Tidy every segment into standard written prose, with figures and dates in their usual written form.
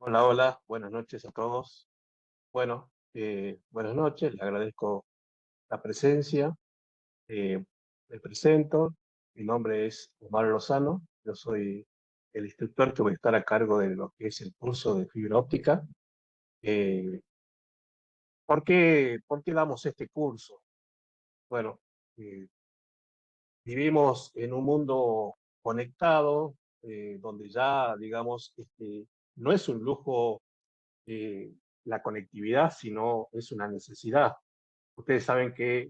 Hola, hola, buenas noches a todos. Bueno, buenas noches, le agradezco la presencia. eh, Me presento, mi nombre es Omar Lozano, yo soy el instructor que voy a estar a cargo de lo que es el curso de fibra óptica. Eh, ¿Por qué damos este curso? Bueno, eh, vivimos en un mundo conectado, donde ya, digamos, no es un lujo eh, la conectividad, sino es una necesidad. Ustedes saben que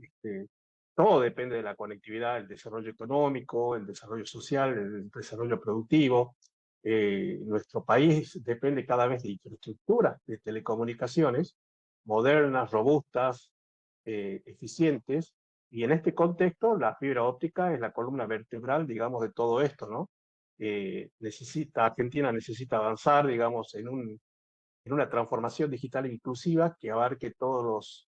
todo depende de la conectividad, el desarrollo económico, el desarrollo social, el desarrollo productivo. Nuestro país depende cada vez de infraestructuras de telecomunicaciones modernas, robustas, eficientes, y en este contexto la fibra óptica es la columna vertebral, digamos, de todo esto, ¿no? Argentina necesita avanzar, digamos, en una transformación digital inclusiva que abarque todos los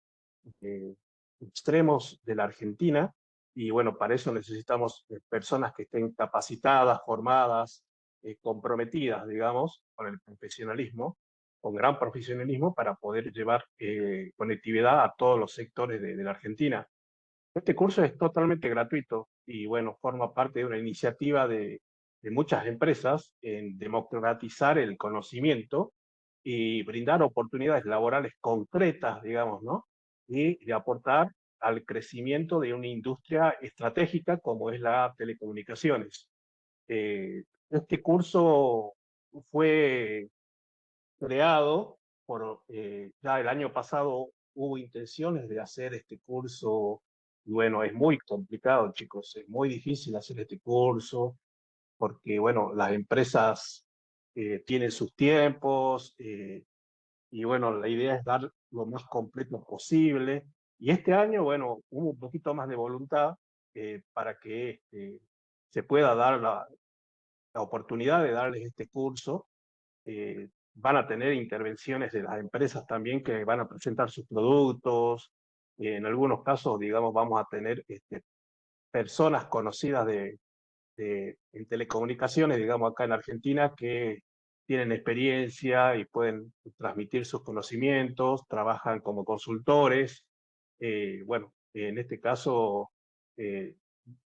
eh, extremos de la Argentina. Y bueno, para eso necesitamos personas que estén capacitadas, formadas, comprometidas, digamos, con el profesionalismo, con gran profesionalismo para poder llevar conectividad a todos los sectores de la Argentina. Este curso es totalmente gratuito y bueno, forma parte de una iniciativa de muchas empresas en democratizar el conocimiento y brindar oportunidades laborales concretas, digamos, ¿no? Y de aportar al crecimiento de una industria estratégica como es la telecomunicaciones. Este curso fue creado ya el año pasado hubo intenciones de hacer este curso, y bueno, es muy complicado, chicos, es muy difícil hacer este curso, porque bueno, las empresas tienen sus tiempos, y bueno, la idea es dar lo más completo posible. Y este año, bueno, hubo un poquito más de voluntad para que se pueda dar la oportunidad de darles este curso. Van a tener intervenciones de las empresas también que van a presentar sus productos. En algunos casos, digamos, vamos a tener personas conocidas en telecomunicaciones, digamos, acá en Argentina, que tienen experiencia y pueden transmitir sus conocimientos, trabajan como consultores. Bueno, en este caso, eh,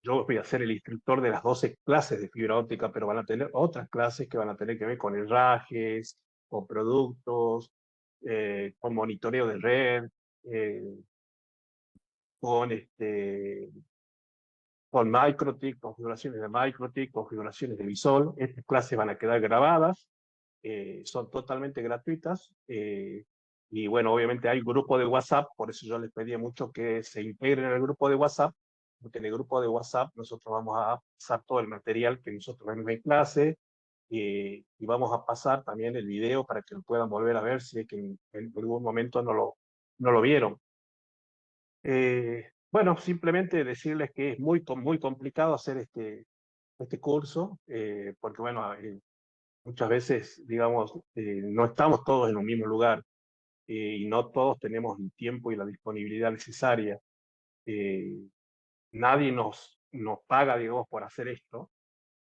yo voy a ser el instructor de las 12 clases de fibra óptica, pero van a tener otras clases que van a tener que ver con herrajes, con productos, con monitoreo de red, eh, con, con MikroTik, configuraciones de Visol. Estas clases van a quedar grabadas, son totalmente gratuitas. Y bueno, obviamente hay grupo de WhatsApp, por eso yo les pedía mucho que se integren en el grupo de WhatsApp, porque en el grupo de WhatsApp nosotros vamos a pasar todo el material que nosotros vemos en clase, y vamos a pasar también el video para que lo puedan volver a ver si es que en algún momento no lo vieron. Bueno, simplemente decirles que es muy complicado hacer este curso, porque bueno, muchas veces, digamos, no estamos todos en un mismo lugar, y no todos tenemos el tiempo y la disponibilidad necesaria. Eh, Nadie nos paga, digamos, por hacer esto,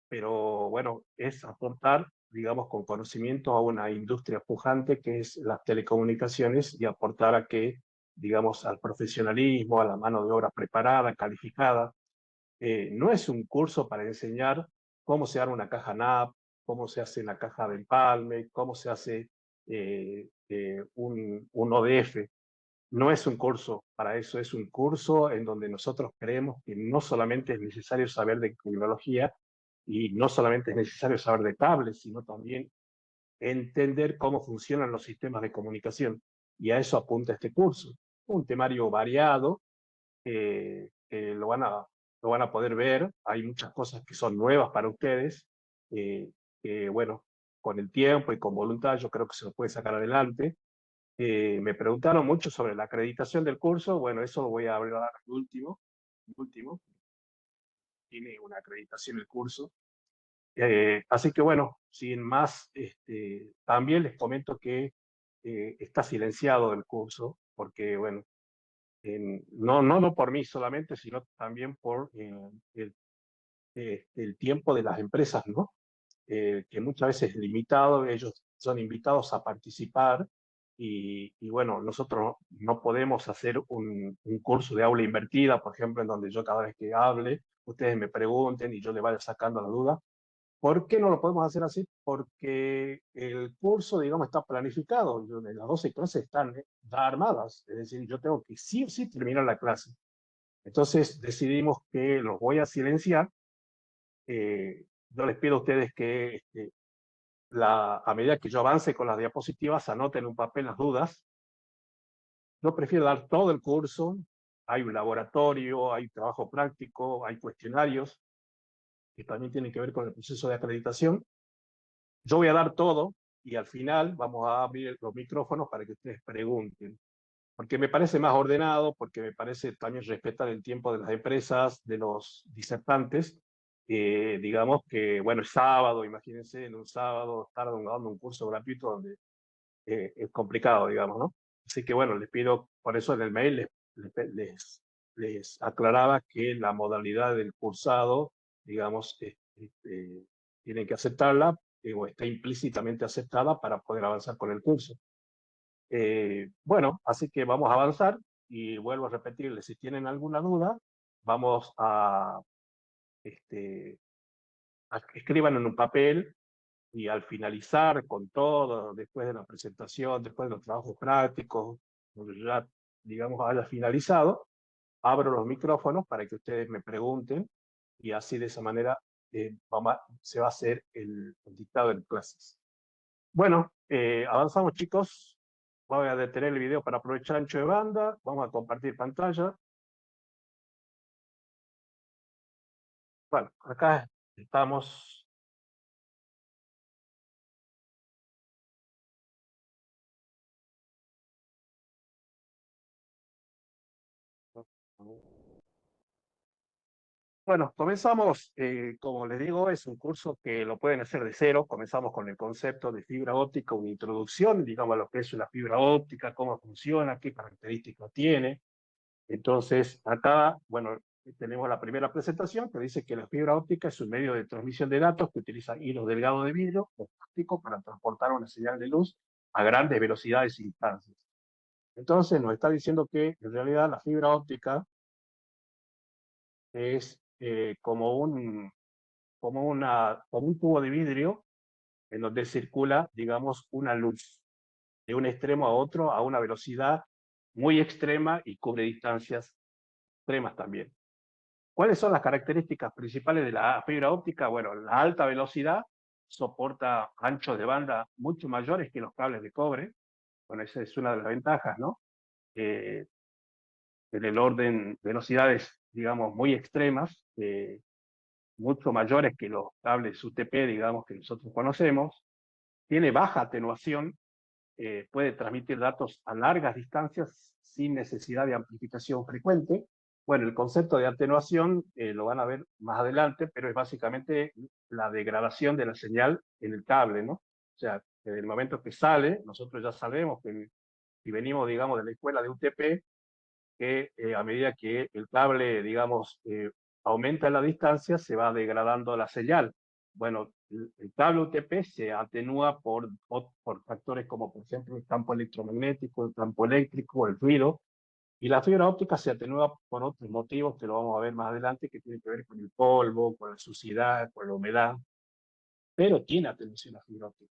pero bueno, es aportar, digamos, con conocimiento a una industria pujante que es las telecomunicaciones y aportar a que, digamos, al profesionalismo, a la mano de obra preparada, calificada. No es un curso para enseñar cómo se arma una caja NAP, cómo se hace la caja del Palme, cómo se hace un ODF. No es un curso para eso, es un curso en donde nosotros creemos que no solamente es necesario saber de tecnología y no solamente es necesario saber de cables, sino también entender cómo funcionan los sistemas de comunicación. Y a eso apunta este curso. Un temario variado, que lo van a poder ver. Hay muchas cosas que son nuevas para ustedes, eh, que bueno, con el tiempo y con voluntad yo creo que se lo puede sacar adelante. Me preguntaron mucho sobre la acreditación del curso. Bueno, eso lo voy a hablar al último. Tiene una acreditación el curso. Así que bueno, sin más, también les comento que está silenciado el curso, porque bueno, no por mí solamente, sino también por el tiempo de las empresas, ¿no? Que muchas veces es limitado. Ellos son invitados a participar y bueno, nosotros no podemos hacer un curso de aula invertida, por ejemplo, en donde yo cada vez que hable, ustedes me pregunten y yo les vaya sacando la duda. ¿Por qué no lo podemos hacer así? Porque el curso, digamos, está planificado. Las 12 clases están ya armadas. Es decir, yo tengo que sí o sí terminar la clase. Entonces decidimos que los voy a silenciar. Yo les pido a ustedes que a medida que yo avance con las diapositivas, anoten en un papel las dudas. Yo prefiero dar todo el curso. Hay un laboratorio, hay trabajo práctico, hay cuestionarios que también tienen que ver con el proceso de acreditación. Yo voy a dar todo y al final vamos a abrir los micrófonos para que ustedes pregunten. Porque me parece más ordenado, porque me parece también respetar el tiempo de las empresas, de los disertantes. Digamos que, bueno, es sábado, imagínense, en un sábado estar dando un curso gratuito donde es complicado, digamos, ¿no? Así que, bueno, les pido, por eso en el mail les aclaraba que la modalidad del cursado, digamos, tienen que aceptarla o está implícitamente aceptada para poder avanzar con el curso. Bueno, así que vamos a avanzar y vuelvo a repetirles, si tienen alguna duda, vamos escriban en un papel y al finalizar con todo, después de la presentación, después de los trabajos prácticos, cuando ya, digamos, haya finalizado, abro los micrófonos para que ustedes me pregunten y así de esa manera se va a hacer el dictado de clases. Bueno, avanzamos chicos. Voy a detener el video para aprovechar ancho de banda. Vamos a compartir pantalla. Bueno, acá estamos. Bueno, comenzamos, como les digo, es un curso que lo pueden hacer de cero. Comenzamos con el concepto de fibra óptica, una introducción, digamos, a lo que es una fibra óptica, cómo funciona, qué características tiene. Entonces, acá, bueno, tenemos la primera presentación que dice que la fibra óptica es un medio de transmisión de datos que utiliza hilos delgados de vidrio o plástico para transportar una señal de luz a grandes velocidades e instancias. Entonces, nos está diciendo que en realidad la fibra óptica es como un tubo de vidrio en donde circula, digamos, una luz de un extremo a otro a una velocidad muy extrema y cubre distancias extremas también. ¿Cuáles son las características principales de la fibra óptica? Bueno, la alta velocidad soporta anchos de banda mucho mayores que los cables de cobre. Bueno, esa es una de las ventajas, ¿no? En el orden velocidades, digamos, muy extremas, mucho mayores que los cables UTP, digamos, que nosotros conocemos. Tiene baja atenuación, puede transmitir datos a largas distancias sin necesidad de amplificación frecuente. Bueno, el concepto de atenuación lo van a ver más adelante, pero es básicamente la degradación de la señal en el cable, ¿no? O sea, desde el momento que sale, nosotros ya sabemos que si venimos, digamos, de la escuela de UTP, que a medida que el cable, digamos, aumenta la distancia, se va degradando la señal. Bueno, el cable UTP se atenúa por factores como, por ejemplo, el campo electromagnético, el campo eléctrico, el ruido, y la fibra óptica se atenúa por otros motivos que lo vamos a ver más adelante, que tienen que ver con el polvo, con la suciedad, con la humedad, pero tiene atenuación la fibra óptica.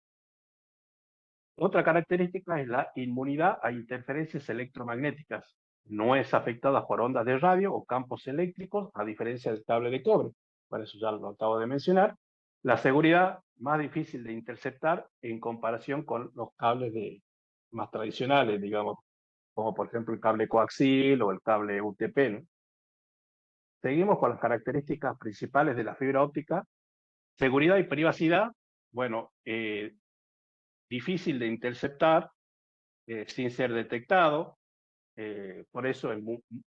Otra característica es la inmunidad a interferencias electromagnéticas. No es afectada por ondas de radio o campos eléctricos, a diferencia del cable de cobre. Por eso ya lo acabo de mencionar. La seguridad más difícil de interceptar en comparación con los cables más tradicionales, digamos, como por ejemplo el cable coaxil o el cable UTP, ¿no? Seguimos con las características principales de la fibra óptica. Seguridad y privacidad. Bueno, difícil de interceptar, sin ser detectado. Por eso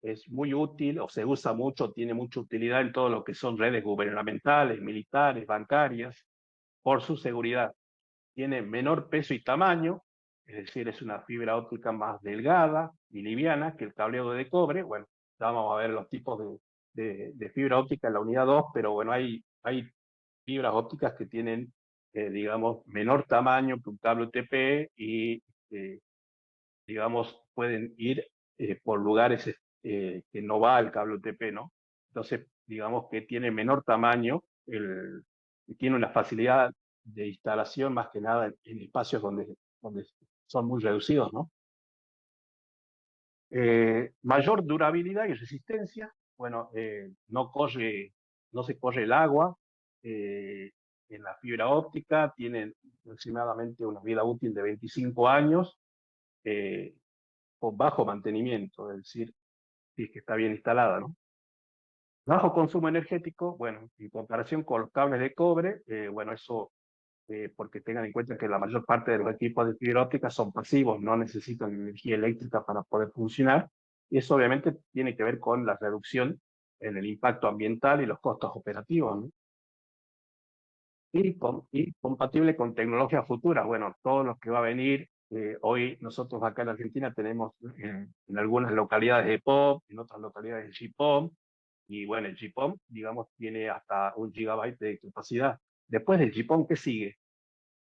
es muy útil o se usa mucho, tiene mucha utilidad en todo lo que son redes gubernamentales, militares, bancarias, por su seguridad. Tiene menor peso y tamaño, es decir, es una fibra óptica más delgada y liviana que el cableado de cobre. Bueno, ya vamos a ver los tipos de fibra óptica en la unidad 2, pero bueno, hay fibras ópticas que tienen digamos, menor tamaño que un cable UTP y, digamos, pueden ir por lugares que no va el cable UTP, ¿no? Entonces, digamos que tiene menor tamaño, y tiene una facilidad de instalación más que nada en espacios donde son muy reducidos, ¿no? Mayor durabilidad y resistencia, bueno, no se corre el agua, eh, en la fibra óptica tienen aproximadamente una vida útil de 25 años, eh, con bajo mantenimiento, es decir, si es que está bien instalada, ¿no? Bajo consumo energético, bueno, en comparación con los cables de cobre, bueno, eso porque tengan en cuenta que la mayor parte de los equipos de fibra óptica son pasivos, no necesitan energía eléctrica para poder funcionar, y eso obviamente tiene que ver con la reducción en el impacto ambiental y los costos operativos, ¿no? Y compatible con tecnologías futuras. Bueno, todo lo que va a venir, hoy nosotros acá en Argentina tenemos en algunas localidades de POP, en otras localidades de GPON, y bueno, el GPON, digamos, tiene hasta 1 GB de capacidad. Después del GPON, ¿qué sigue?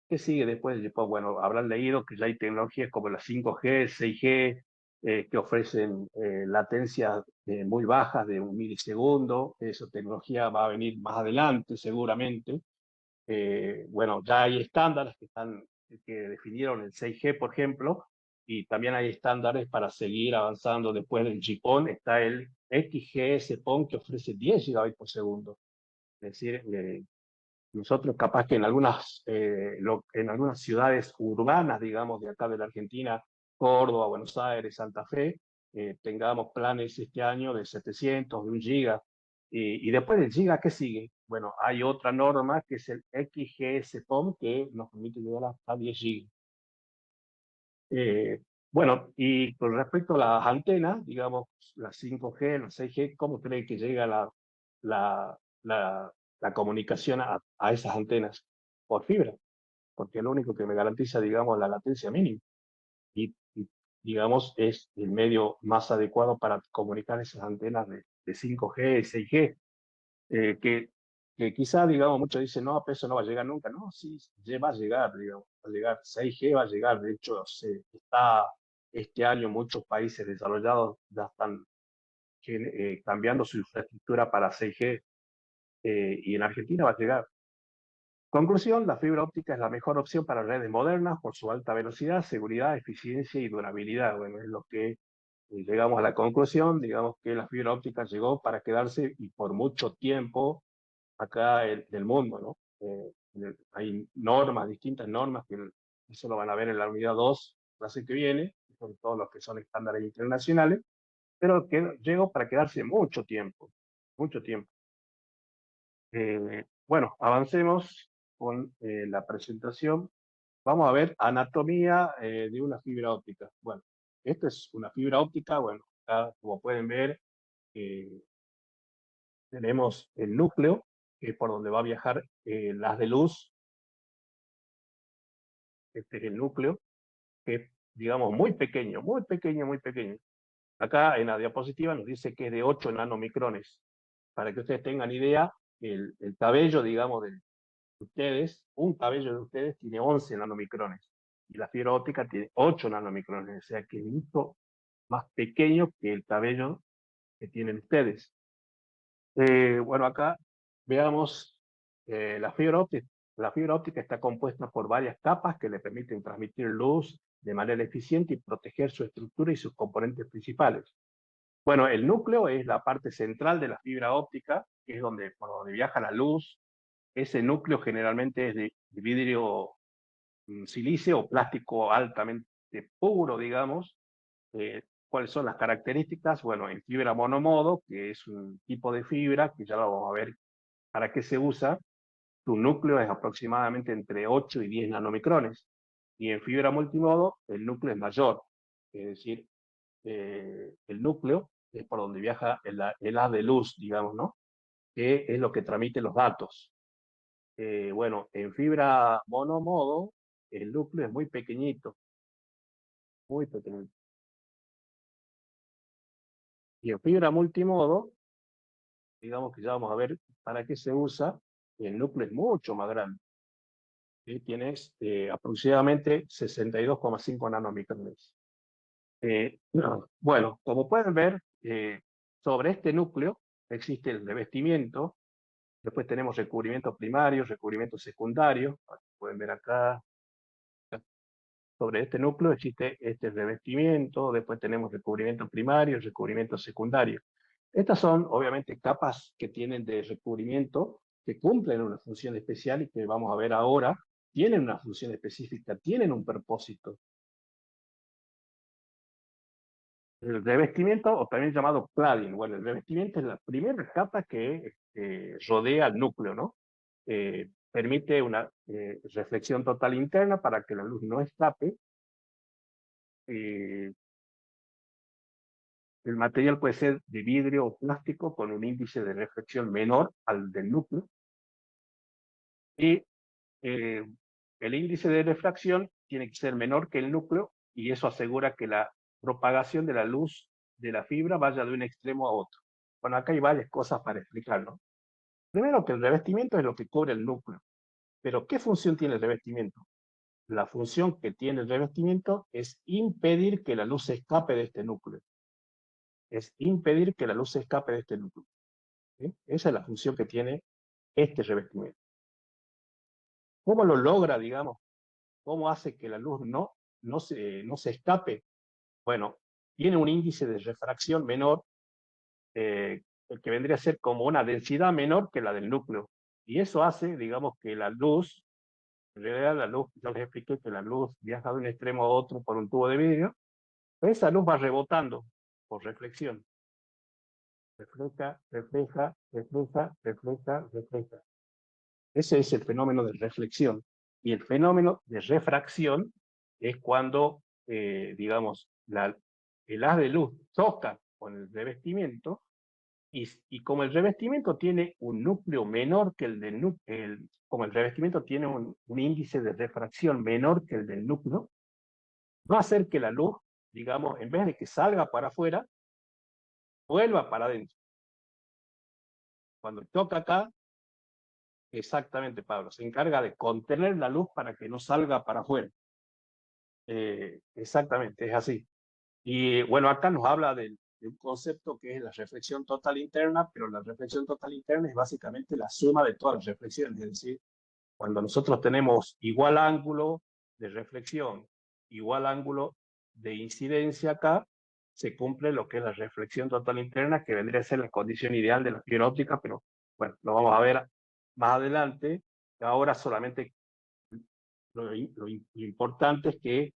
¿Qué sigue después del GPON? Bueno, habrán leído que ya hay tecnologías como la 5G, 6G, que ofrecen latencias muy bajas de 1 milisegundo. Esa tecnología va a venir más adelante, seguramente. Bueno, ya hay estándares que definieron el 6G, por ejemplo, y también hay estándares para seguir avanzando después del GPON. Está el XGS-PON que ofrece 10 gigabits por segundo. Es decir, nosotros capaz que en algunas ciudades urbanas, digamos, de acá de la Argentina, Córdoba, Buenos Aires, Santa Fe, tengamos planes este año de 700, de 1 giga. Y después del giga, ¿qué sigue? Bueno, hay otra norma que es el XGS-PON que nos permite llegar hasta 10 gigas. Bueno, y con respecto a las antenas, digamos, las 5G, las 6G, ¿cómo cree que llega la, la, la comunicación a esas antenas? Por fibra, porque es lo único que me garantiza, digamos, la latencia mínima. Y, digamos, es el medio más adecuado para comunicar esas antenas de 5G, 6G, que quizá, digamos, muchos dicen, no, pero eso no va a llegar nunca. No, sí, va a llegar, digamos, va a llegar. 6G va a llegar. De hecho, este año muchos países desarrollados ya están cambiando su infraestructura para 6G, y en Argentina va a llegar. Conclusión, la fibra óptica es la mejor opción para redes modernas por su alta velocidad, seguridad, eficiencia y durabilidad. Bueno, es lo que llegamos a la conclusión, digamos que la fibra óptica llegó para quedarse y por mucho tiempo acá en el mundo, ¿no? Hay normas, distintas normas, que eso lo van a ver en la unidad 2, clase que viene, con todos los que son estándares internacionales, pero que llegó para quedarse mucho tiempo, mucho tiempo. Bueno, avancemos con la presentación. Vamos a ver anatomía de una fibra óptica. Bueno, esta es una fibra óptica, bueno, acá, como pueden ver, eh, tenemos el núcleo, que es por donde va a viajar el haz de luz. Este es el núcleo, que es, digamos, muy pequeño, muy pequeño, muy pequeño. Acá en la diapositiva nos dice que es de 8 nanomicrones. Para que ustedes tengan idea, el cabello, digamos, de ustedes, un cabello de ustedes tiene 11 nanomicrones y la fibra óptica tiene 8 nanomicrones, o sea que es mucho más pequeño que el cabello que tienen ustedes. Bueno, acá veamos la fibra óptica. La fibra óptica está compuesta por varias capas que le permiten transmitir luz de manera eficiente y proteger su estructura y sus componentes principales. Bueno, el núcleo es la parte central de la fibra óptica, que es por donde viaja la luz. Ese núcleo generalmente es de vidrio, silicio o plástico altamente puro, digamos. ¿Cuáles son las características? Bueno, en fibra monomodo, que es un tipo de fibra, que ya lo vamos a ver para qué se usa, su núcleo es aproximadamente entre 8 y 10 nanomicrones. Y en fibra multimodo, el núcleo es mayor, es decir, el núcleo es por donde viaja el haz de luz, digamos, ¿no? Que es lo que transmite los datos. Bueno, en fibra monomodo, el núcleo es muy pequeñito, muy pequeñito. Y en fibra multimodo, digamos que ya vamos a ver para qué se usa, el núcleo es mucho más grande. ¿sí? Tienes aproximadamente 62,5 nanomicrones. Bueno, como pueden ver, sobre este núcleo existe el revestimiento, después tenemos recubrimiento primario, recubrimiento secundario, pueden ver acá, sobre este núcleo existe este revestimiento, después tenemos recubrimiento primario, recubrimiento secundario. Estas son, obviamente, capas que tienen de recubrimiento, que cumplen una función especial y que vamos a ver ahora, tienen una función específica, tienen un propósito. El revestimiento, o también llamado cladding, bueno, el revestimiento es la primera capa que rodea el núcleo, ¿no? Permite una reflexión total interna para que la luz no escape. El material puede ser de vidrio o plástico con un índice de reflexión menor al del núcleo. Y eh, el índice de refracción tiene que ser menor que el núcleo y eso asegura que la propagación de la luz de la fibra vaya de un extremo a otro. Bueno, acá hay varias cosas para explicarlo. Primero que el revestimiento es lo que cubre el núcleo. Pero ¿qué función tiene el revestimiento? La función que tiene el revestimiento es impedir que la luz se escape de este núcleo. Es impedir que la luz se escape de este núcleo. ¿Sí? Esa es la función que tiene este revestimiento. ¿Cómo lo logra, digamos? ¿Cómo hace que la luz no se escape? Bueno, tiene un índice de refracción menor, el que vendría a ser como una densidad menor que la del núcleo. Y eso hace, digamos, que la luz, en realidad la luz, yo les expliqué que la luz viaja de un extremo a otro por un tubo de vidrio, pero esa luz va rebotando por reflexión. Refleja, refleja, refleja, refleja, refleja. Ese es el fenómeno de reflexión. Y el fenómeno de refracción es cuando, digamos, el haz de luz choca con el revestimiento y como el revestimiento tiene un núcleo menor que el del núcleo, como el revestimiento tiene un índice de refracción menor que el del núcleo, va a hacer que la luz, digamos, en vez de que salga para afuera, vuelva para adentro. Cuando toca acá, exactamente, Pablo, se encarga de contener la luz para que no salga para afuera. Exactamente, es así. Y bueno, acá nos habla de un concepto que es la reflexión total interna, pero la reflexión total interna es básicamente la suma de todas las reflexiones, es decir, cuando nosotros tenemos igual ángulo de reflexión, igual ángulo de incidencia acá, se cumple lo que es la reflexión total interna, que vendría a ser la condición ideal de la fibra óptica, pero bueno, lo vamos a ver más adelante. Ahora solamente lo importante es que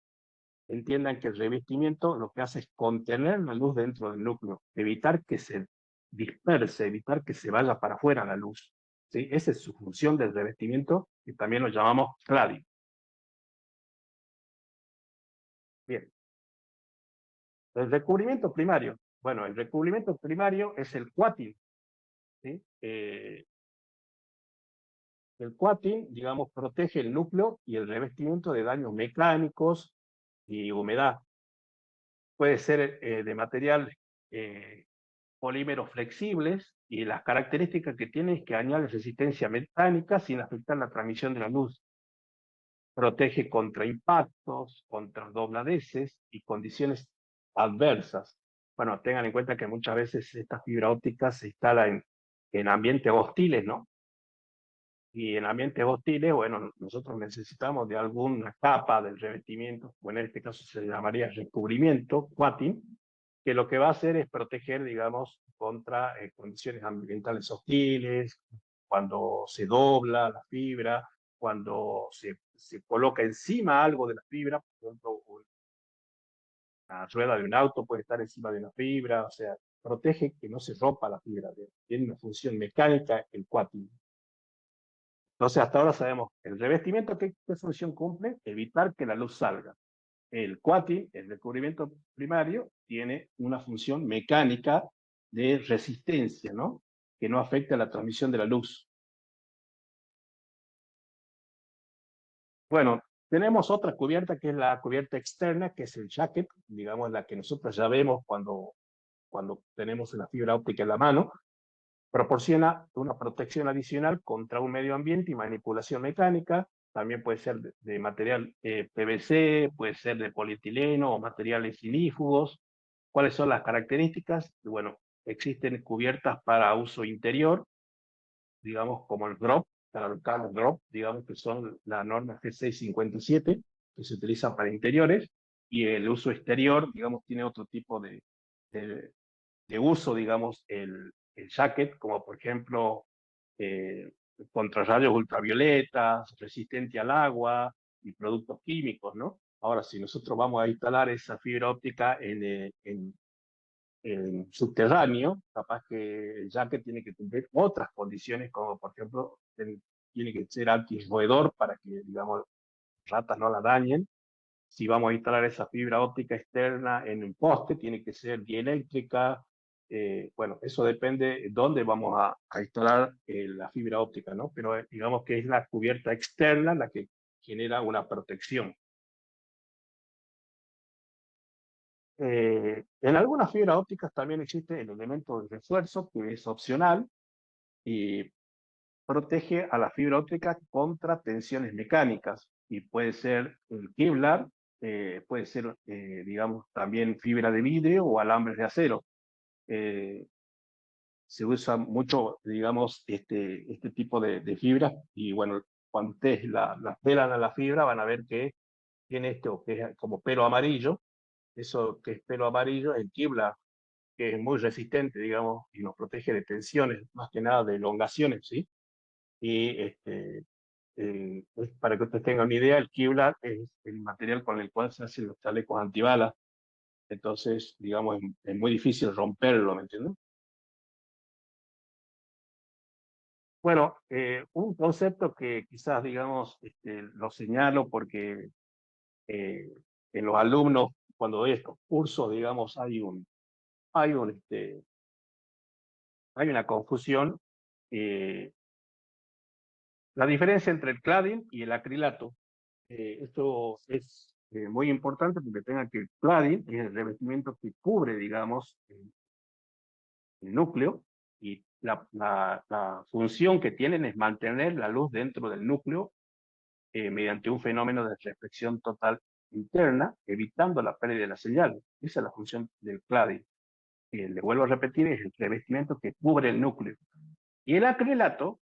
entiendan que el revestimiento lo que hace es contener la luz dentro del núcleo, evitar que se disperse, evitar que se vaya para afuera la luz. ¿Sí? Esa es su función del revestimiento y también lo llamamos cladding. Bien, el recubrimiento primario. Bueno, el recubrimiento primario es el coating. ¿Sí? El coating, digamos, protege el núcleo y el revestimiento de daños mecánicos y humedad. Puede ser de material polímeros flexibles y las características que tiene es que añade resistencia mecánica sin afectar la transmisión de la luz. Protege contra impactos, contra dobladeces y condiciones adversas. Bueno, tengan en cuenta que muchas veces esta fibra óptica se instala en ambientes hostiles, ¿no? Y en ambientes hostiles, bueno, nosotros necesitamos de alguna capa del revestimiento, bueno, en este caso se llamaría recubrimiento, coating, que lo que va a hacer es proteger, digamos, contra condiciones ambientales hostiles, cuando se dobla la fibra, cuando se coloca encima algo de la fibra, por ejemplo, una rueda de un auto puede estar encima de una fibra, o sea, protege que no se rompa la fibra, tiene una función mecánica el coating. Entonces, hasta ahora sabemos el revestimiento, ¿qué función cumple? Evitar que la luz salga. El coating, el recubrimiento primario, tiene una función mecánica de resistencia, ¿no? Que no afecta la transmisión de la luz. Bueno, tenemos otra cubierta que es la cubierta externa, que es el jacket, digamos la que nosotros ya vemos cuando tenemos la fibra óptica en la mano. Proporciona una protección adicional contra un medio ambiente y manipulación mecánica, también puede ser de material PVC, puede ser de polietileno o materiales inífugos. ¿Cuáles son las características? Bueno, existen cubiertas para uso interior, digamos como el drop, para los cables drop, digamos que son la norma G657, que se utilizan para interiores, y el uso exterior, digamos, tiene otro tipo de, de uso, digamos, el jacket, como por ejemplo eh, contra rayos ultravioletas, resistente al agua y productos químicos, ¿no? Ahora, si nosotros vamos a instalar esa fibra óptica en subterráneo, capaz que el jacket tiene que cumplir otras condiciones, como por ejemplo, tiene que ser antirroedor para que, digamos, ratas no la dañen. Si vamos a instalar esa fibra óptica externa en un poste, tiene que ser dieléctrica. Bueno, eso depende de dónde vamos a instalar la fibra óptica, ¿no? Pero digamos que es la cubierta externa la que genera una protección. En algunas fibras ópticas también existe el elemento de refuerzo, que es opcional y protege a la fibra óptica contra tensiones mecánicas. Y puede ser el Kevlar, puede ser, digamos, también fibra de vidrio o alambres de acero. Eh, Se usa mucho, digamos, este tipo de fibras y bueno, cuando ustedes la pelan a la fibra van a ver que tiene esto que es como pelo amarillo. Eso que es pelo amarillo, el Kevlar, que es muy resistente, digamos, y nos protege de tensiones, más que nada de elongaciones, ¿sí? Y para que ustedes tengan una idea, el Kevlar es el material con el cual se hacen los chalecos antibalas. Entonces, digamos, es muy difícil romperlo, ¿me entienden? Bueno, un concepto que quizás, digamos, lo señalo porque eh, en los alumnos, cuando doy estos cursos, digamos, hay un, hay una confusión. eh, la diferencia entre el cladding y el acrilato. Esto es muy importante porque tengan que el cladding es el revestimiento que cubre, digamos, el núcleo y la función que tienen es mantener la luz dentro del núcleo mediante un fenómeno de reflexión total interna, evitando la pérdida de la señal. Esa es la función del cladding. Le vuelvo a repetir, es el revestimiento que cubre el núcleo. Y el acrilato,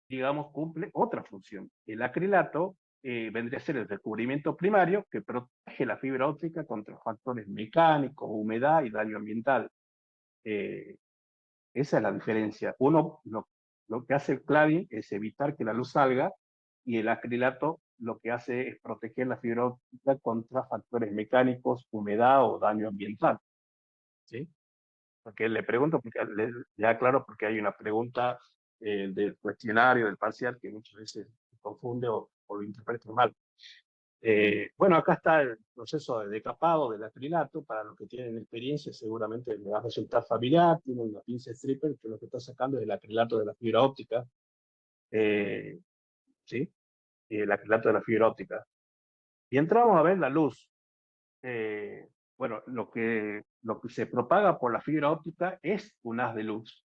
digamos, cumple otra función. El acrilato vendría a ser el recubrimiento primario que protege la fibra óptica contra factores mecánicos, humedad y daño ambiental. Eh, Esa es la diferencia. Uno, lo que hace el cladding es evitar que la luz salga y el acrilato lo que hace es proteger la fibra óptica contra factores mecánicos, humedad o daño ambiental. ¿Sí? Porque le pregunto, porque le aclaro, porque hay una pregunta del cuestionario, del parcial, que muchas veces se confunde o lo interpreta mal. Bueno, acá está el proceso de decapado del acrilato. Para los que tienen experiencia, seguramente les va a resultar familiar. Tiene una pinza stripper que lo que está sacando es el acrilato de la fibra óptica. Eh, ¿Sí? Y el acrilato de la fibra óptica. Y entramos a ver la luz. Eh, bueno, lo que se propaga por la fibra óptica es un haz de luz.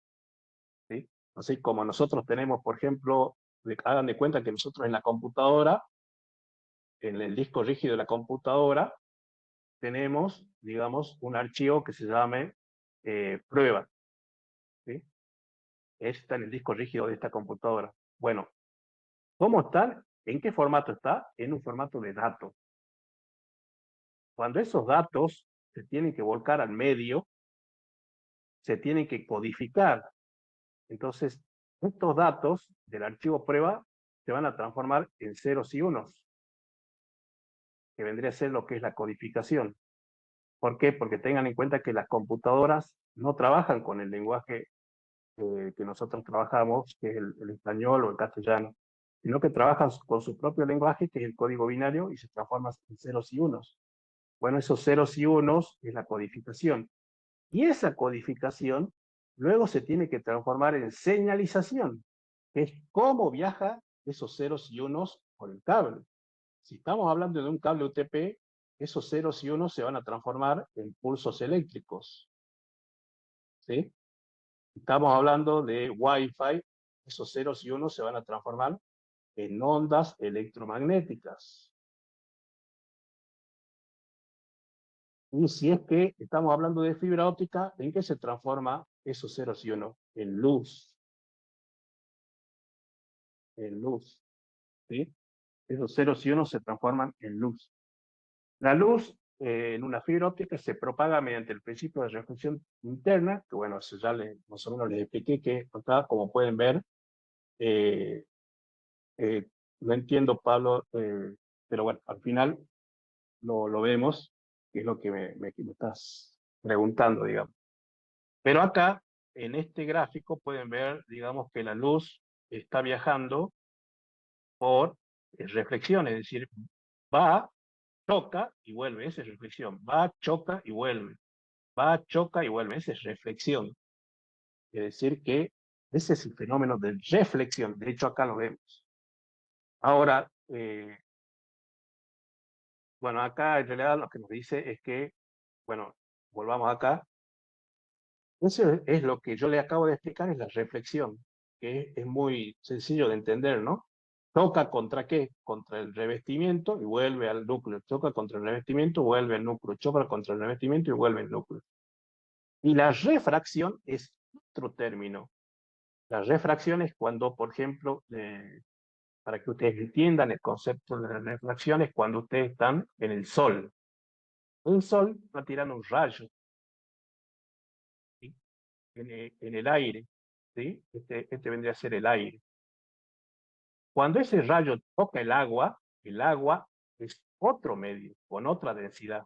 ¿Sí? Así como nosotros tenemos, por ejemplo, hagan de cuenta que nosotros en la computadora, en el disco rígido de la computadora, tenemos, digamos, un archivo que se llame prueba. ¿Sí? Está en el disco rígido de esta computadora. Bueno, ¿cómo está? ¿En qué formato está? En un formato de datos. Cuando esos datos se tienen que volcar al medio, se tienen que codificar. Entonces, estos datos del archivo prueba se van a transformar en ceros y unos, que vendría a ser lo que es la codificación. ¿Por qué? Porque tengan en cuenta que las computadoras no trabajan con el lenguaje que nosotros trabajamos, que es el español o el castellano, sino que trabajan con su propio lenguaje, que es el código binario, y se transforma en ceros y unos. Bueno, esos ceros y unos es la codificación. Y esa codificación luego se tiene que transformar en señalización, que es cómo viaja esos ceros y unos por el cable. Si estamos hablando de un cable UTP, esos ceros y unos se van a transformar en pulsos eléctricos. ¿Sí? Estamos hablando de Wi-Fi, esos ceros y unos se van a transformar en ondas electromagnéticas. Y si es que estamos hablando de fibra óptica, ¿en qué se transforma esos ceros y unos? En luz. En luz. ¿Sí? Esos ceros y unos se transforman en luz. La luz en una fibra óptica se propaga mediante el principio de reflexión interna, que bueno, eso ya más o menos les expliqué que acá, como pueden ver, eh, no entiendo, Pablo, pero bueno, al final lo vemos, que es lo que me estás preguntando, digamos. Pero acá, en este gráfico, pueden ver, digamos, que la luz está viajando por reflexión, es decir, va, choca y vuelve, esa es reflexión, va, choca y vuelve, va, choca y vuelve, esa es reflexión. Es decir, que ese es el fenómeno de reflexión, de hecho acá lo vemos. Ahora, bueno, acá en realidad lo que nos dice es que, bueno, volvamos acá, eso es lo que yo le acabo de explicar, es la reflexión, que es muy sencillo de entender, ¿no? Choca contra qué? Contra el revestimiento y vuelve al núcleo. Choca contra el revestimiento, vuelve al núcleo. Choca contra el revestimiento y vuelve al núcleo. Y la refracción es otro término. La refracción es cuando, por ejemplo, para que ustedes entiendan el concepto de la refracción, es cuando ustedes están en el sol. Un sol va tirando un rayo, ¿sí? En el aire, ¿sí? Este vendría a ser el aire. Cuando ese rayo toca el agua es otro medio, con otra densidad.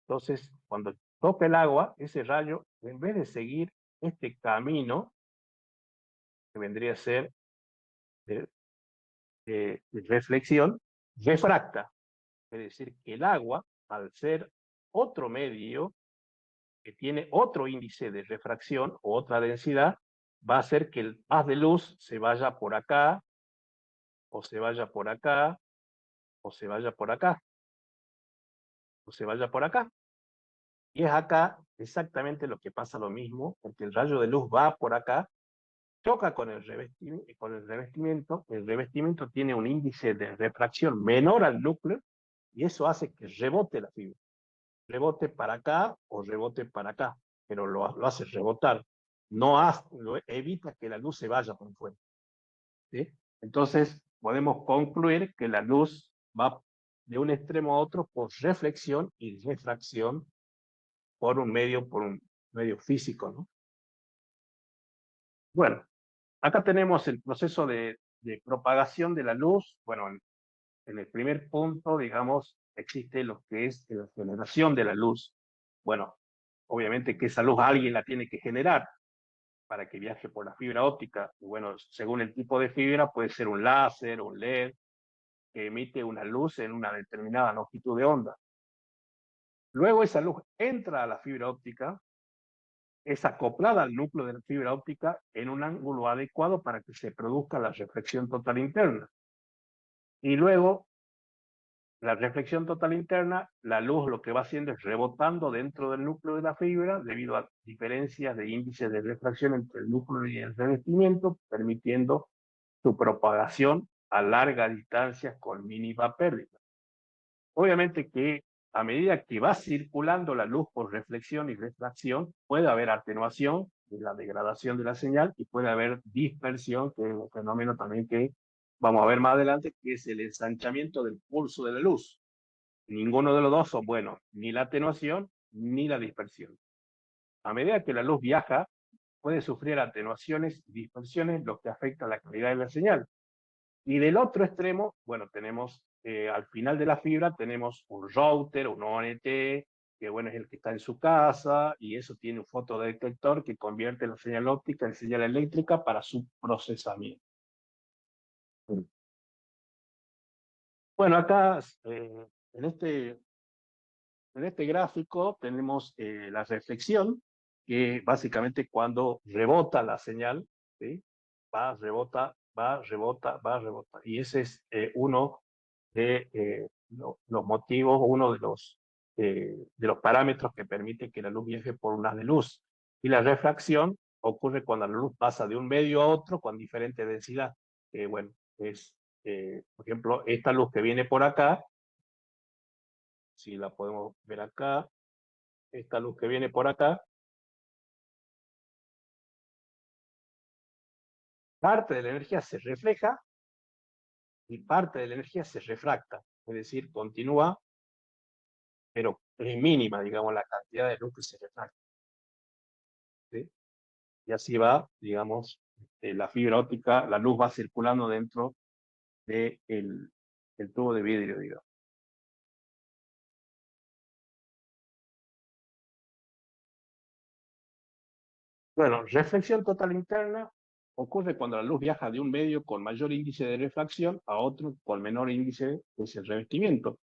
Entonces, cuando toca el agua, ese rayo, en vez de seguir este camino, que vendría a ser de, de reflexión, refracta. Es decir, que el agua, al ser otro medio que tiene otro índice de refracción o otra densidad, va a hacer que el haz de luz se vaya por acá, o se vaya por acá, o se vaya por acá, o se vaya por acá. Y es acá exactamente lo que pasa lo mismo, porque el rayo de luz va por acá, choca con el revestimiento tiene un índice de refracción menor al núcleo, y eso hace que rebote la fibra. Rebote para acá o rebote para acá, pero lo hace rebotar. No evita que la luz se vaya por fuera. ¿Sí? Entonces, podemos concluir que la luz va de un extremo a otro por reflexión y refracción por un medio físico, ¿no? Bueno, acá tenemos el proceso de propagación de la luz. Bueno, en el primer punto, digamos, existe lo que es la generación de la luz. Bueno, obviamente que esa luz alguien la tiene que generar para que viaje por la fibra óptica. Y bueno, según el tipo de fibra, puede ser un láser, un LED, que emite una luz en una determinada longitud de onda. Luego esa luz entra a la fibra óptica, es acoplada al núcleo de la fibra óptica en un ángulo adecuado para que se produzca la reflexión total interna. Y luego, la reflexión total interna, la luz lo que va haciendo es rebotando dentro del núcleo de la fibra debido a diferencias de índices de refracción entre el núcleo y el revestimiento, permitiendo su propagación a larga distancia con mínima pérdida. Obviamente que a medida que va circulando la luz por reflexión y refracción, puede haber atenuación de la degradación de la señal y puede haber dispersión, que es un fenómeno también que vamos a ver más adelante, que es el ensanchamiento del pulso de la luz. Ninguno de los dos son buenos, ni la atenuación ni la dispersión. A medida que la luz viaja, puede sufrir atenuaciones y dispersiones, lo que afecta a la calidad de la señal. Y del otro extremo, bueno, tenemos al final de la fibra, tenemos un router, un ONT, que bueno, es el que está en su casa, y eso tiene un fotodetector que convierte la señal óptica en señal eléctrica para su procesamiento. Bueno, acá en este gráfico tenemos la reflexión, que básicamente cuando rebota la señal, ¿sí? Va, rebota, va, rebota, va, rebota. Y ese es uno de los motivos, uno de los parámetros que permite que la luz viaje por un haz de luz. Y la refracción ocurre cuando la luz pasa de un medio a otro con diferente densidad, que bueno, es por ejemplo, esta luz que viene por acá, si la podemos ver acá, esta luz que viene por acá, parte de la energía se refleja y parte de la energía se refracta, es decir, continúa, pero es mínima, digamos, la cantidad de luz que se refracta. ¿Sí? Y así va, digamos, la fibra óptica, la luz va circulando dentro del el tubo de vidrio, digamos. Bueno, reflexión total interna ocurre cuando la luz viaja de un medio con mayor índice de refracción a otro con menor índice, que es el revestimiento,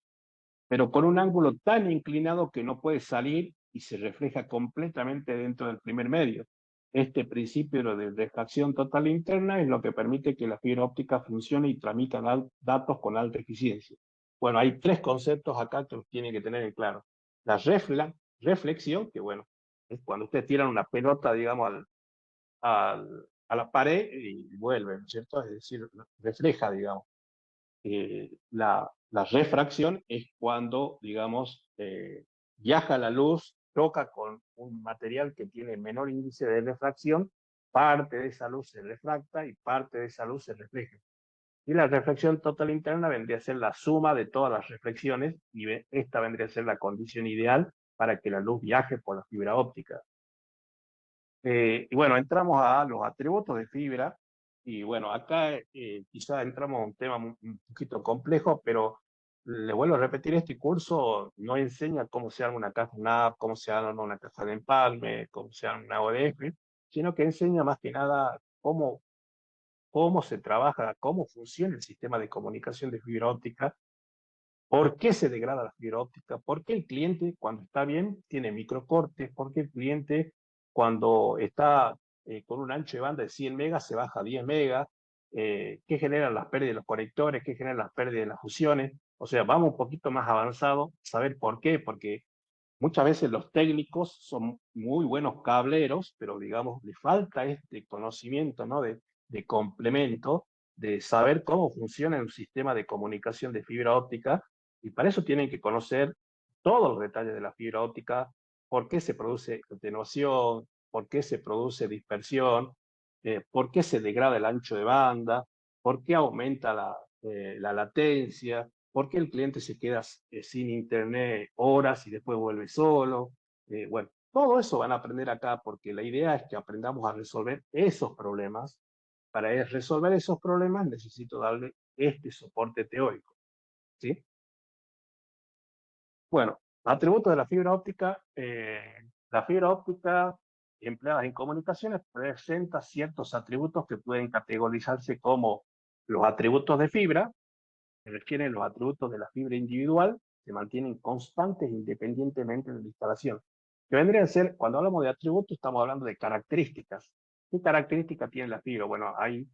pero con un ángulo tan inclinado que no puede salir y se refleja completamente dentro del primer medio. Este principio de refracción total interna es lo que permite que la fibra óptica funcione y tramita datos con alta eficiencia. Bueno, hay tres conceptos acá que los tiene que tener en claro. La reflexión, que bueno, es cuando ustedes tiran una pelota, digamos, a la pared y vuelve, ¿no es cierto? Es decir, refleja, digamos. La refracción es cuando, digamos, viaja la luz, choca con un material que tiene menor índice de refracción, parte de esa luz se refracta y parte de esa luz se refleja. Y la reflexión total interna vendría a ser la suma de todas las reflexiones y esta vendría a ser la condición ideal para que la luz viaje por la fibra óptica. Y bueno, entramos a los atributos de fibra y bueno, acá quizá entramos a un tema un poquito complejo, pero le vuelvo a repetir, este curso no enseña cómo se arma una caja NAP, cómo se arma una caja de empalme, cómo se arma una ODF, sino que enseña más que nada cómo se trabaja, cómo funciona el sistema de comunicación de fibra óptica, por qué se degrada la fibra óptica, por qué el cliente cuando está bien tiene microcortes, por qué el cliente cuando está con un ancho de banda de 100 megas se baja a 10 megas, qué generan las pérdidas de los conectores, qué generan las pérdidas de las fusiones. O sea, vamos un poquito más avanzado, saber por qué, porque muchas veces los técnicos son muy buenos cableros, pero digamos, le falta este conocimiento, ¿no? De complemento, de saber cómo funciona un sistema de comunicación de fibra óptica, y para eso tienen que conocer todos los detalles de la fibra óptica, por qué se produce atenuación, por qué se produce dispersión, por qué se degrada el ancho de banda, por qué aumenta la latencia, por qué el cliente se queda sin internet horas y después vuelve solo. Bueno, todo eso van a aprender acá porque la idea es que aprendamos a resolver esos problemas. Para resolver esos problemas necesito darle este soporte teórico. ¿Sí? Bueno, atributos de la fibra óptica. La fibra óptica empleada en comunicaciones presenta ciertos atributos que pueden categorizarse como los atributos de fibra, se refieren los atributos de la fibra individual, se mantienen constantes independientemente de la instalación. Que vendría a ser, cuando hablamos de atributos, estamos hablando de características. ¿Qué características tiene la fibra? Bueno, hay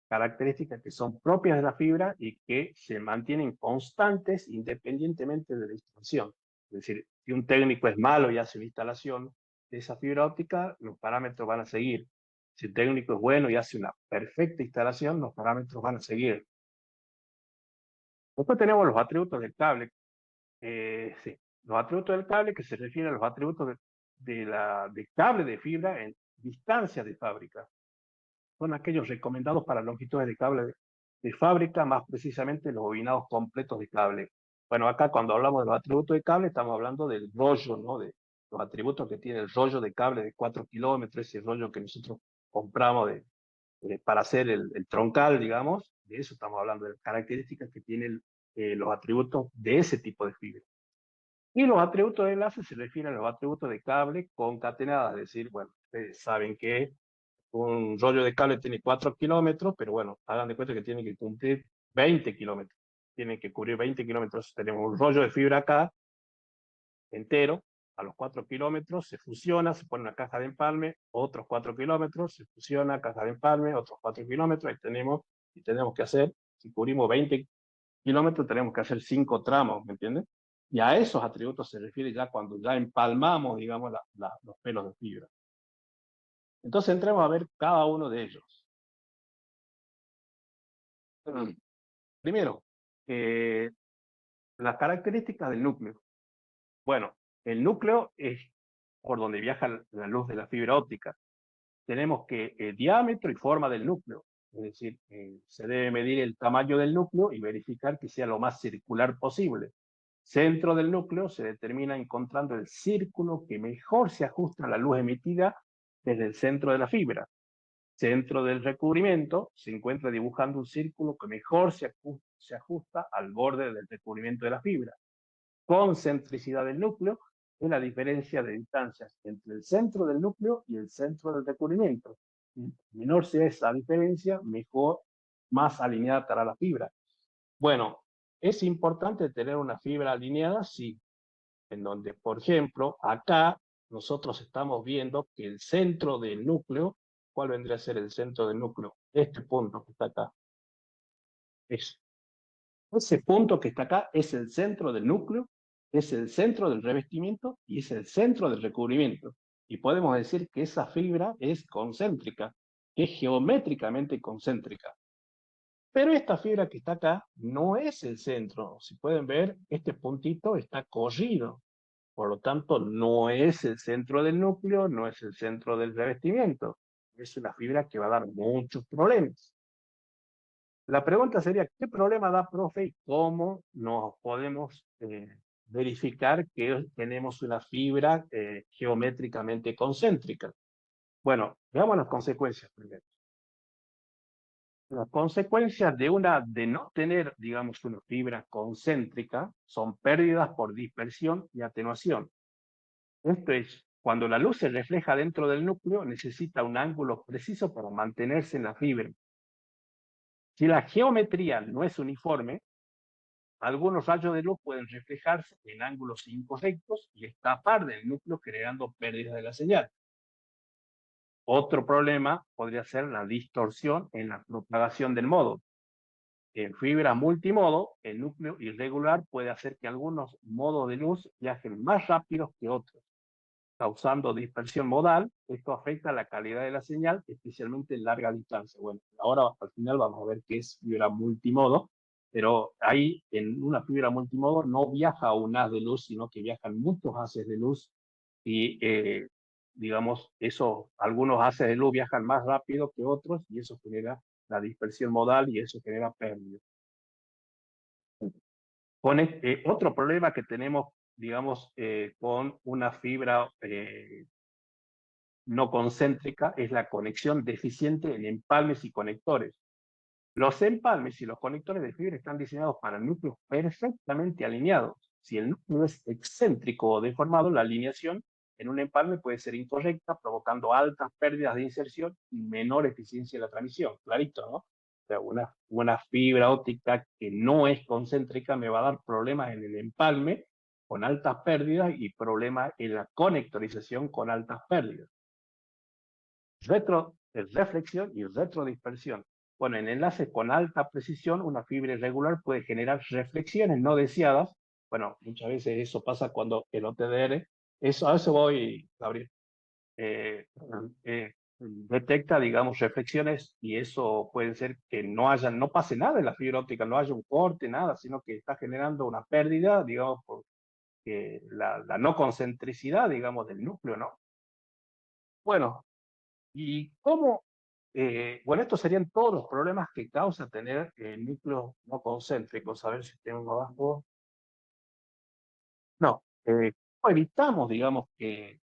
características que son propias de la fibra y que se mantienen constantes independientemente de la instalación. Es decir, si un técnico es malo y hace una instalación de esa fibra óptica, los parámetros van a seguir. Si el técnico es bueno y hace una perfecta instalación, los parámetros van a seguir. Después tenemos los atributos del cable. Sí, los atributos del cable que se refieren a los atributos de cable de fibra en distancia de fábrica. Son aquellos recomendados para longitudes de cable de fábrica, más precisamente los bobinados completos de cable. Bueno, acá cuando hablamos de los atributos de cable, estamos hablando del rollo, ¿no? De los atributos que tiene el rollo de cable de 4 kilómetros, ese rollo que nosotros compramos para hacer el troncal, digamos. De eso estamos hablando, de las características que tienen los atributos de ese tipo de fibra. Y los atributos de enlace se refieren a los atributos de cable concatenadas, es decir, bueno, ustedes saben que un rollo de cable tiene 4 kilómetros, pero bueno, hagan de cuenta que tiene que cumplir 20 kilómetros. Tiene que cubrir 20 kilómetros. Tenemos un rollo de fibra acá, entero, a los 4 kilómetros, se fusiona, se pone una caja de empalme, otros 4 kilómetros, se fusiona, caja de empalme, otros 4 kilómetros, y tenemos que hacer, si cubrimos 20 kilómetros, tenemos que hacer 5 tramos, ¿me entiendes? Y a esos atributos se refiere ya cuando ya empalmamos, digamos, los pelos de fibra. Entonces entremos a ver cada uno de ellos. Primero, las características del núcleo. Bueno, el núcleo es por donde viaja la luz de la fibra óptica. Tenemos que el diámetro y forma del núcleo, es decir, se debe medir el tamaño del núcleo y verificar que sea lo más circular posible. Centro del núcleo se determina encontrando el círculo que mejor se ajusta a la luz emitida desde el centro de la fibra. Centro del recubrimiento se encuentra dibujando un círculo que mejor se ajusta al borde del recubrimiento de la fibra. Concentricidad del núcleo es la diferencia de distancias entre el centro del núcleo y el centro del recubrimiento. Menor sea esa diferencia, mejor, más alineada estará la fibra. Bueno, es importante tener una fibra alineada, sí, en donde, por ejemplo, acá nosotros estamos viendo que el centro del núcleo, ¿cuál vendría a ser el centro del núcleo? Este punto que está acá. Ese punto que está acá es el centro del núcleo, es el centro del revestimiento y es el centro del recubrimiento. Y podemos decir que esa fibra es concéntrica, que es geométricamente concéntrica. Pero esta fibra que está acá no es el centro. Si pueden ver, este puntito está corrido. Por lo tanto, no es el centro del núcleo, no es el centro del revestimiento. Es una fibra que va a dar muchos problemas. La pregunta sería, ¿qué problema da, profe, y cómo nos podemos verificar que tenemos una fibra geométricamente concéntrica? Bueno, veamos las consecuencias primero. Las consecuencias de no tener, digamos, una fibra concéntrica son pérdidas por dispersión y atenuación. Esto es, cuando la luz se refleja dentro del núcleo, necesita un ángulo preciso para mantenerse en la fibra. Si la geometría no es uniforme, algunos rayos de luz pueden reflejarse en ángulos incorrectos y escapar del núcleo generando pérdidas de la señal. Otro problema podría ser la distorsión en la propagación del modo. En fibra multimodo, el núcleo irregular puede hacer que algunos modos de luz viajen más rápidos que otros, causando dispersión modal. Esto afecta la calidad de la señal, especialmente en larga distancia. Bueno, ahora al final vamos a ver qué es fibra multimodo, pero ahí en una fibra multimodo no viaja un haz de luz, sino que viajan muchos haces de luz y, digamos, algunos haces de luz viajan más rápido que otros y eso genera la dispersión modal y eso genera pérdida. Otro problema que tenemos, digamos, con una fibra no concéntrica es la conexión deficiente en empalmes y conectores. Los empalmes y los conectores de fibra están diseñados para núcleos perfectamente alineados. Si el núcleo es excéntrico o deformado, la alineación en un empalme puede ser incorrecta, provocando altas pérdidas de inserción y menor eficiencia de la transmisión. Clarito, ¿no? O sea, una fibra óptica que no es concéntrica me va a dar problemas en el empalme con altas pérdidas y problemas en la conectorización con altas pérdidas. Reflexión y retrodispersión. Bueno, en enlaces con alta precisión, una fibra irregular puede generar reflexiones no deseadas. Bueno, muchas veces eso pasa cuando el OTDR, a eso voy, Gabriel, eh, detecta, digamos, reflexiones y eso puede ser que no pase nada en la fibra óptica, no haya un corte, nada, sino que está generando una pérdida, digamos, por la no concentricidad, digamos, del núcleo, ¿no? Bueno, ¿y cómo? Bueno, estos serían todos los problemas que causa tener núcleos no concéntricos. A ver si tengo abajo. No, ¿cómo evitamos, digamos, que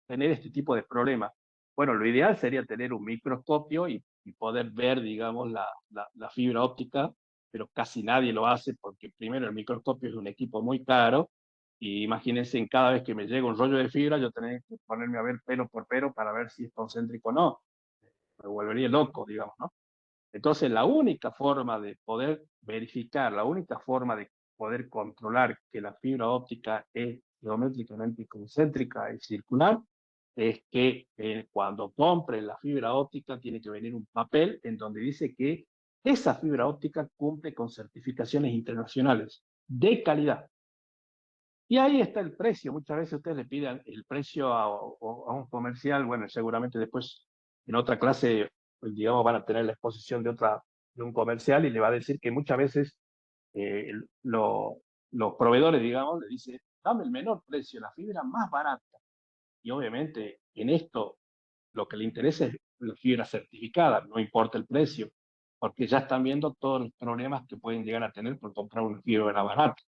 tener este tipo de problemas? Bueno, lo ideal sería tener un microscopio y poder ver, digamos, la fibra óptica, pero casi nadie lo hace porque primero el microscopio es un equipo muy caro y imagínense en cada vez que me llega un rollo de fibra, yo tengo que ponerme a ver pelo por pelo para ver si es concéntrico o no. Me volvería loco, digamos, ¿no? Entonces, la única forma de poder verificar, la única forma de poder controlar que la fibra óptica es geométricamente concéntrica y circular es que cuando compre la fibra óptica tiene que venir un papel en donde dice que esa fibra óptica cumple con certificaciones internacionales de calidad. Y ahí está el precio. Muchas veces ustedes le piden el precio a un comercial. Bueno, seguramente después en otra clase, pues, digamos, van a tener la exposición de de un comercial y le va a decir que muchas veces los proveedores, digamos, le dicen, dame el menor precio, la fibra más barata. Y obviamente en esto lo que le interesa es la fibra certificada, no importa el precio, porque ya están viendo todos los problemas que pueden llegar a tener por comprar una fibra barata.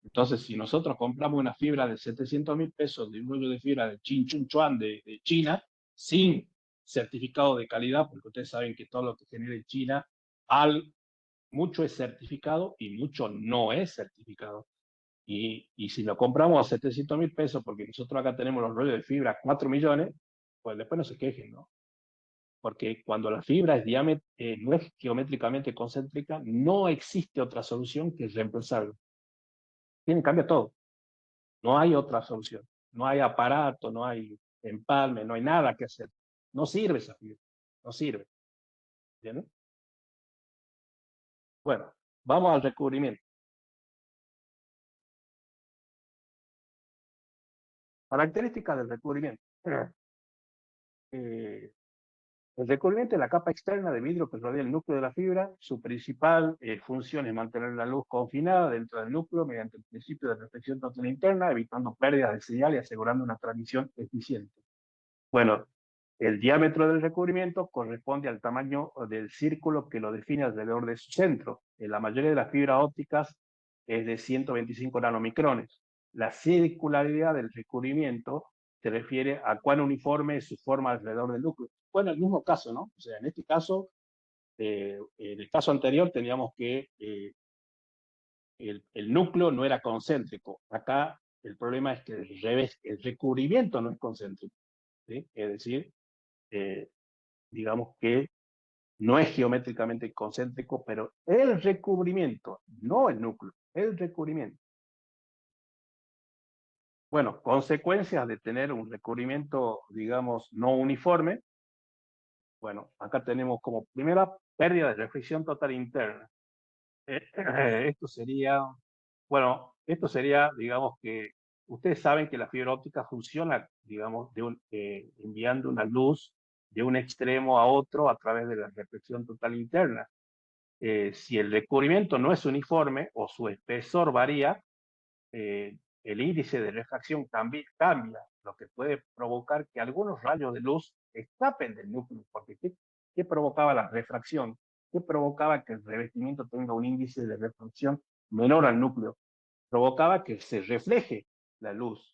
Entonces, si nosotros compramos una fibra de 700.000 pesos de un rollo de fibra de Chinchunchuan de China, sin certificado de calidad, porque ustedes saben que todo lo que genera en China, mucho es certificado y mucho no es certificado. Y si lo compramos a 700.000 pesos, porque nosotros acá tenemos los rollos de fibra 4 millones, pues después no se quejen, ¿no? Porque cuando la fibra no es geométricamente concéntrica, no existe otra solución que reemplazarlo. Cambia todo. No hay otra solución. No hay aparato, no hay empalme, no hay nada que hacer. No sirve esa fibra. No sirve. ¿Entiendes? Bueno, vamos al recubrimiento. Características del recubrimiento. El recubrimiento es la capa externa de vidrio que rodea el núcleo de la fibra. Su principal función es mantener la luz confinada dentro del núcleo mediante el principio de reflexión total interna, evitando pérdidas de señal y asegurando una transmisión eficiente. Bueno, el diámetro del recubrimiento corresponde al tamaño del círculo que lo define alrededor de su centro. En la mayoría de las fibras ópticas es de 125 nanomicrones. La circularidad del recubrimiento se refiere a cuán uniforme es su forma alrededor del núcleo. Bueno, el mismo caso, ¿no? O sea, en este caso, en el caso anterior teníamos que el núcleo no era concéntrico. Acá el problema es que el recubrimiento no es concéntrico, ¿sí? Es decir, digamos que no es geométricamente concéntrico, pero el recubrimiento, no el núcleo, el recubrimiento. Bueno, consecuencias de tener un recubrimiento, digamos, no uniforme. Bueno, acá tenemos como primera pérdida de reflexión total interna. Esto sería, bueno, esto sería, digamos que ustedes saben que la fibra óptica funciona, digamos, enviando una luz de un extremo a otro a través de la reflexión total interna. Si el recubrimiento no es uniforme o su espesor varía, el índice de refracción cambia, lo que puede provocar que algunos rayos de luz escapen del núcleo. Porque ¿qué provocaba la refracción? ¿Qué provocaba que el revestimiento tenga un índice de refracción menor al núcleo? Provocaba que se refleje la luz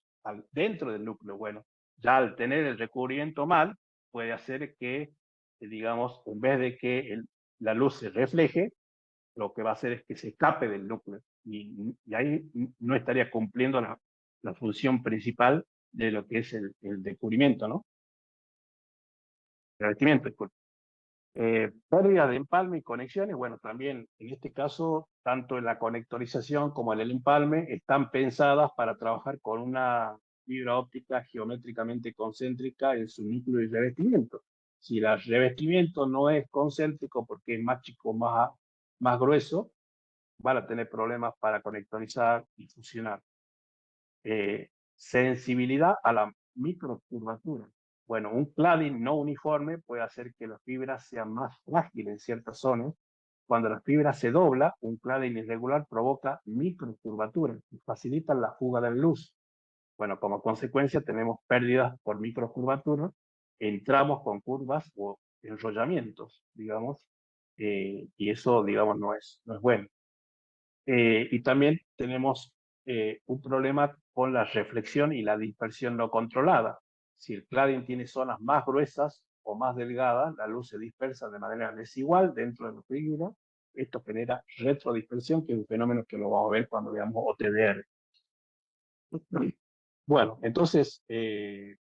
dentro del núcleo. Bueno, ya al tener el recubrimiento mal, puede hacer que, digamos, en vez de que la luz se refleje, lo que va a hacer es que se escape del núcleo y ahí no estaría cumpliendo la función principal de lo que es el recubrimiento, ¿no? El revestimiento, disculpe. Pérdida de empalme y conexiones, bueno, también en este caso, tanto en la conectorización como en el empalme, están pensadas para trabajar con una fibra óptica geométricamente concéntrica en su núcleo y revestimiento. Si el revestimiento no es concéntrico porque es más chico, más grueso, van a tener problemas para conectorizar y fusionar. Sensibilidad a la microcurvatura. Bueno, un cladding no uniforme puede hacer que la fibra sea más frágil en ciertas zonas. Cuando la fibra se dobla, un cladding irregular provoca microcurvaturas y facilita la fuga de luz. Bueno, como consecuencia tenemos pérdidas por microcurvaturas, entramos con curvas o enrollamientos, digamos, y eso, digamos, no es bueno. Y también tenemos un problema con la reflexión y la dispersión no controlada. Si el cladding tiene zonas más gruesas o más delgadas, la luz se dispersa de manera desigual dentro de la fibra. Esto genera retrodispersión, que es un fenómeno que lo vamos a ver cuando veamos OTDR. Bueno, entonces es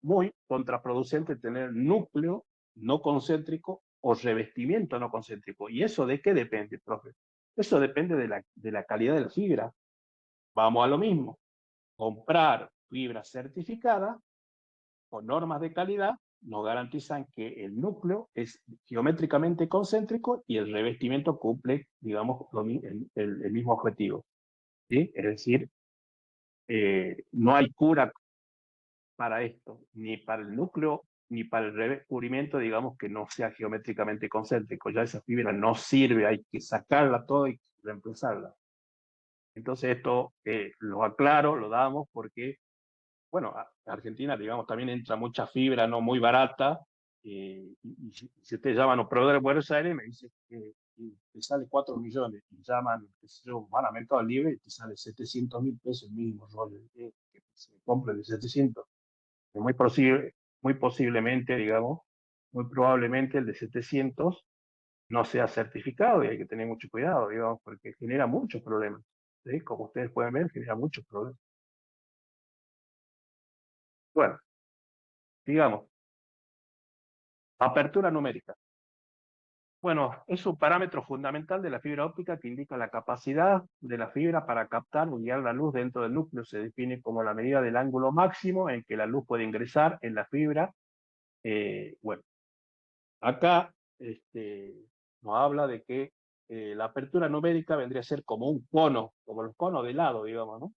muy contraproducente tener núcleo no concéntrico o revestimiento no concéntrico. ¿Y eso de qué depende, profe? Eso depende de la calidad de la fibra. Vamos a lo mismo. Comprar fibra certificada con normas de calidad nos garantizan que el núcleo es geométricamente concéntrico y el revestimiento cumple, digamos, el mismo objetivo. ¿Sí? Es decir, no hay cura para esto, ni para el núcleo ni para el recubrimiento, digamos, que no sea geométricamente concéntrico. Ya esa fibra no sirve, hay que sacarla todo y reemplazarla. Entonces esto lo aclaro, lo damos porque, bueno, a Argentina, digamos, también entra mucha fibra no muy barata. Y si ustedes llaman a un proveedor de Buenos Aires, me dice que te sale 4 millones. Y llaman, qué sé yo, van a Mercado Libre y te sale 700.000 pesos el mínimo rollo que se compre de 700. Es muy posiblemente, digamos, muy probablemente el de 700 no sea certificado y hay que tener mucho cuidado, digamos, porque genera muchos problemas. ¿Sí? Como ustedes pueden ver, genera muchos problemas. Bueno, digamos, apertura numérica. Bueno, es un parámetro fundamental de la fibra óptica que indica la capacidad de la fibra para captar o guiar la luz dentro del núcleo. Se define como la medida del ángulo máximo en que la luz puede ingresar en la fibra. Bueno, acá nos habla de que la apertura numérica vendría a ser como un cono, como los conos de helado, digamos, ¿no?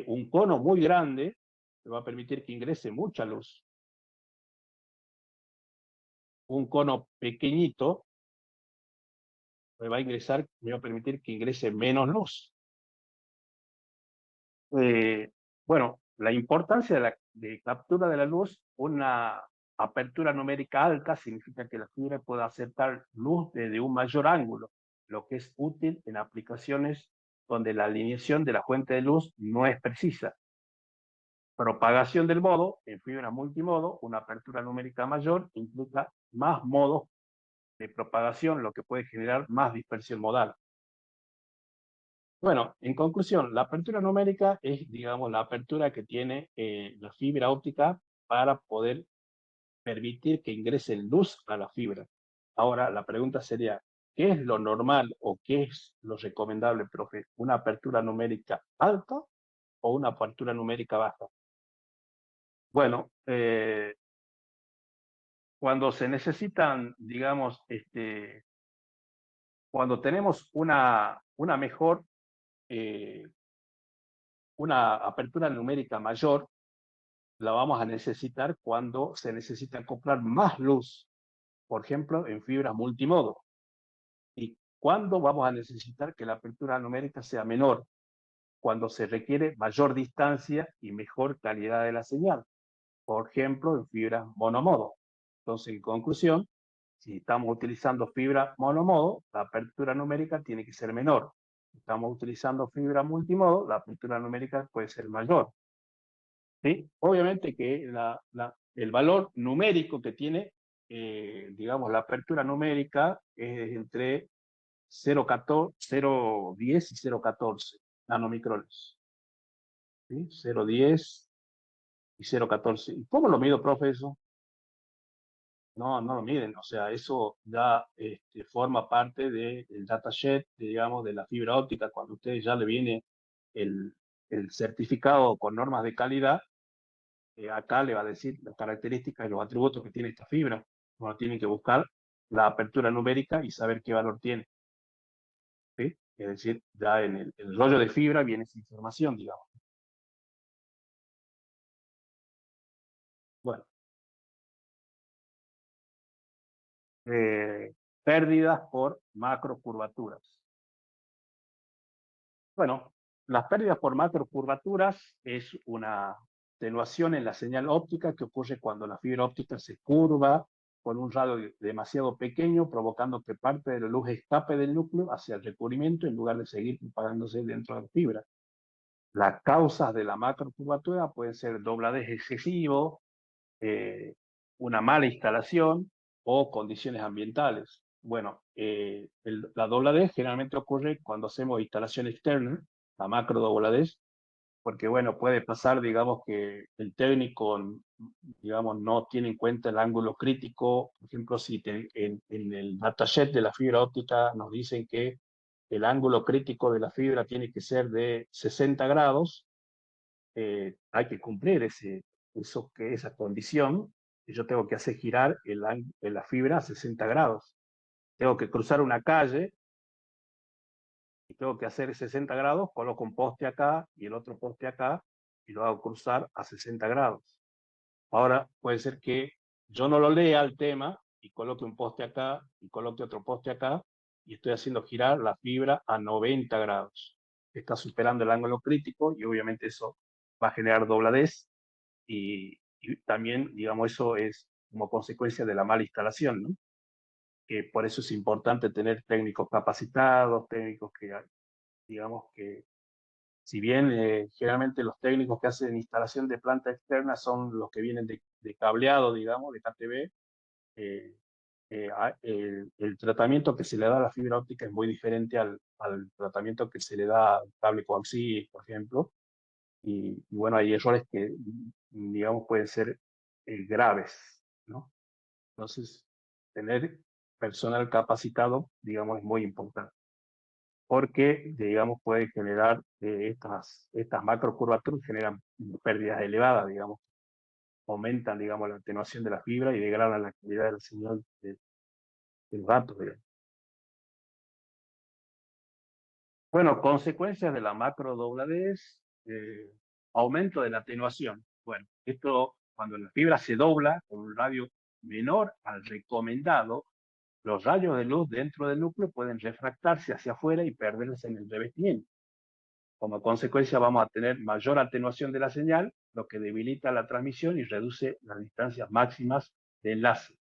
Un cono muy grande que va a permitir que ingrese mucha luz. Un cono pequeñito me va a permitir que ingrese menos luz. Bueno, la importancia de captura de la luz, una apertura numérica alta significa que la fibra puede aceptar luz desde un mayor ángulo, lo que es útil en aplicaciones donde la alineación de la fuente de luz no es precisa. Propagación del modo, en fibra multimodo, una apertura numérica mayor implica más modos de propagación, lo que puede generar más dispersión modal. Bueno, en conclusión, la apertura numérica es, digamos, la apertura que tiene la fibra óptica para poder permitir que ingrese luz a la fibra. Ahora, la pregunta sería, ¿qué es lo normal o qué es lo recomendable, profe? ¿Una apertura numérica alta o una apertura numérica baja? Bueno, cuando se necesitan, digamos, cuando tenemos una mejor, eh, una apertura numérica mayor, la vamos a necesitar cuando se necesita comprar más luz, por ejemplo, en fibras multimodo. ¿Y cuándo vamos a necesitar que la apertura numérica sea menor? Cuando se requiere mayor distancia y mejor calidad de la señal, por ejemplo, en fibras monomodo. Entonces, en conclusión, si estamos utilizando fibra monomodo, la apertura numérica tiene que ser menor. Si estamos utilizando fibra multimodo, la apertura numérica puede ser mayor. ¿Sí? Obviamente que el valor numérico que tiene, digamos, la apertura numérica es entre 0,10 y 0,14 nanomicrones. ¿Sí? 0,10 y 0,14. ¿Y cómo lo mido, profe, eso? No, no lo miden. O sea, eso ya forma parte del datasheet, digamos, de la fibra óptica. Cuando a ustedes ya le viene el, el certificado con normas de calidad, acá le va a decir las características y los atributos que tiene esta fibra. Bueno, tienen que buscar la apertura numérica y saber qué valor tiene. ¿Sí? Es decir, ya en el rollo de fibra viene esa información, digamos. Bueno, eh, pérdidas por macrocurvaturas. Bueno, las pérdidas por macrocurvaturas es una atenuación en la señal óptica que ocurre cuando la fibra óptica se curva con un radio demasiado pequeño, provocando que parte de la luz escape del núcleo hacia el recubrimiento en lugar de seguir propagándose dentro de la fibra. Las causas de la macrocurvatura pueden ser dobladez excesivo, eh, una mala instalación o condiciones ambientales. Bueno, la dobladez generalmente ocurre cuando hacemos instalación externa, la macro dobladez, porque bueno, puede pasar, digamos, que el técnico, digamos, no tiene en cuenta el ángulo crítico. Por ejemplo, si en el datasheet de la fibra óptica nos dicen que el ángulo crítico de la fibra tiene que ser de 60 grados, hay que cumplir esa condición, y yo tengo que hacer girar la fibra a 60 grados. Tengo que cruzar una calle y tengo que hacer 60 grados, coloco un poste acá y el otro poste acá y lo hago cruzar a 60 grados. Ahora puede ser que yo no lo lea el tema y coloque un poste acá y coloque otro poste acá y estoy haciendo girar la fibra a 90 grados. Está superando el ángulo crítico y obviamente eso va a generar dobladez y también, digamos, eso es como consecuencia de la mala instalación, ¿no? Que por eso es importante tener técnicos capacitados, técnicos que, digamos, que si bien generalmente los técnicos que hacen instalación de planta externa son los que vienen de cableado, digamos, de KTV, eh, el tratamiento que se le da a la fibra óptica es muy diferente al tratamiento que se le da al cable coaxial, por ejemplo, y bueno, hay errores que, digamos, pueden ser graves, ¿no? Entonces, tener personal capacitado, digamos, es muy importante, porque, digamos, puede generar estas macrocurvaturas, generan pérdidas elevadas, digamos, aumentan, digamos, la atenuación de la fibra y degradan la calidad de la señal de los datos, digamos. Bueno, consecuencias de la macrodobladez, aumento de la atenuación. Bueno, esto cuando la fibra se dobla con un radio menor al recomendado, los rayos de luz dentro del núcleo pueden refractarse hacia afuera y perderse en el revestimiento. Como consecuencia vamos a tener mayor atenuación de la señal, lo que debilita la transmisión y reduce las distancias máximas de enlace.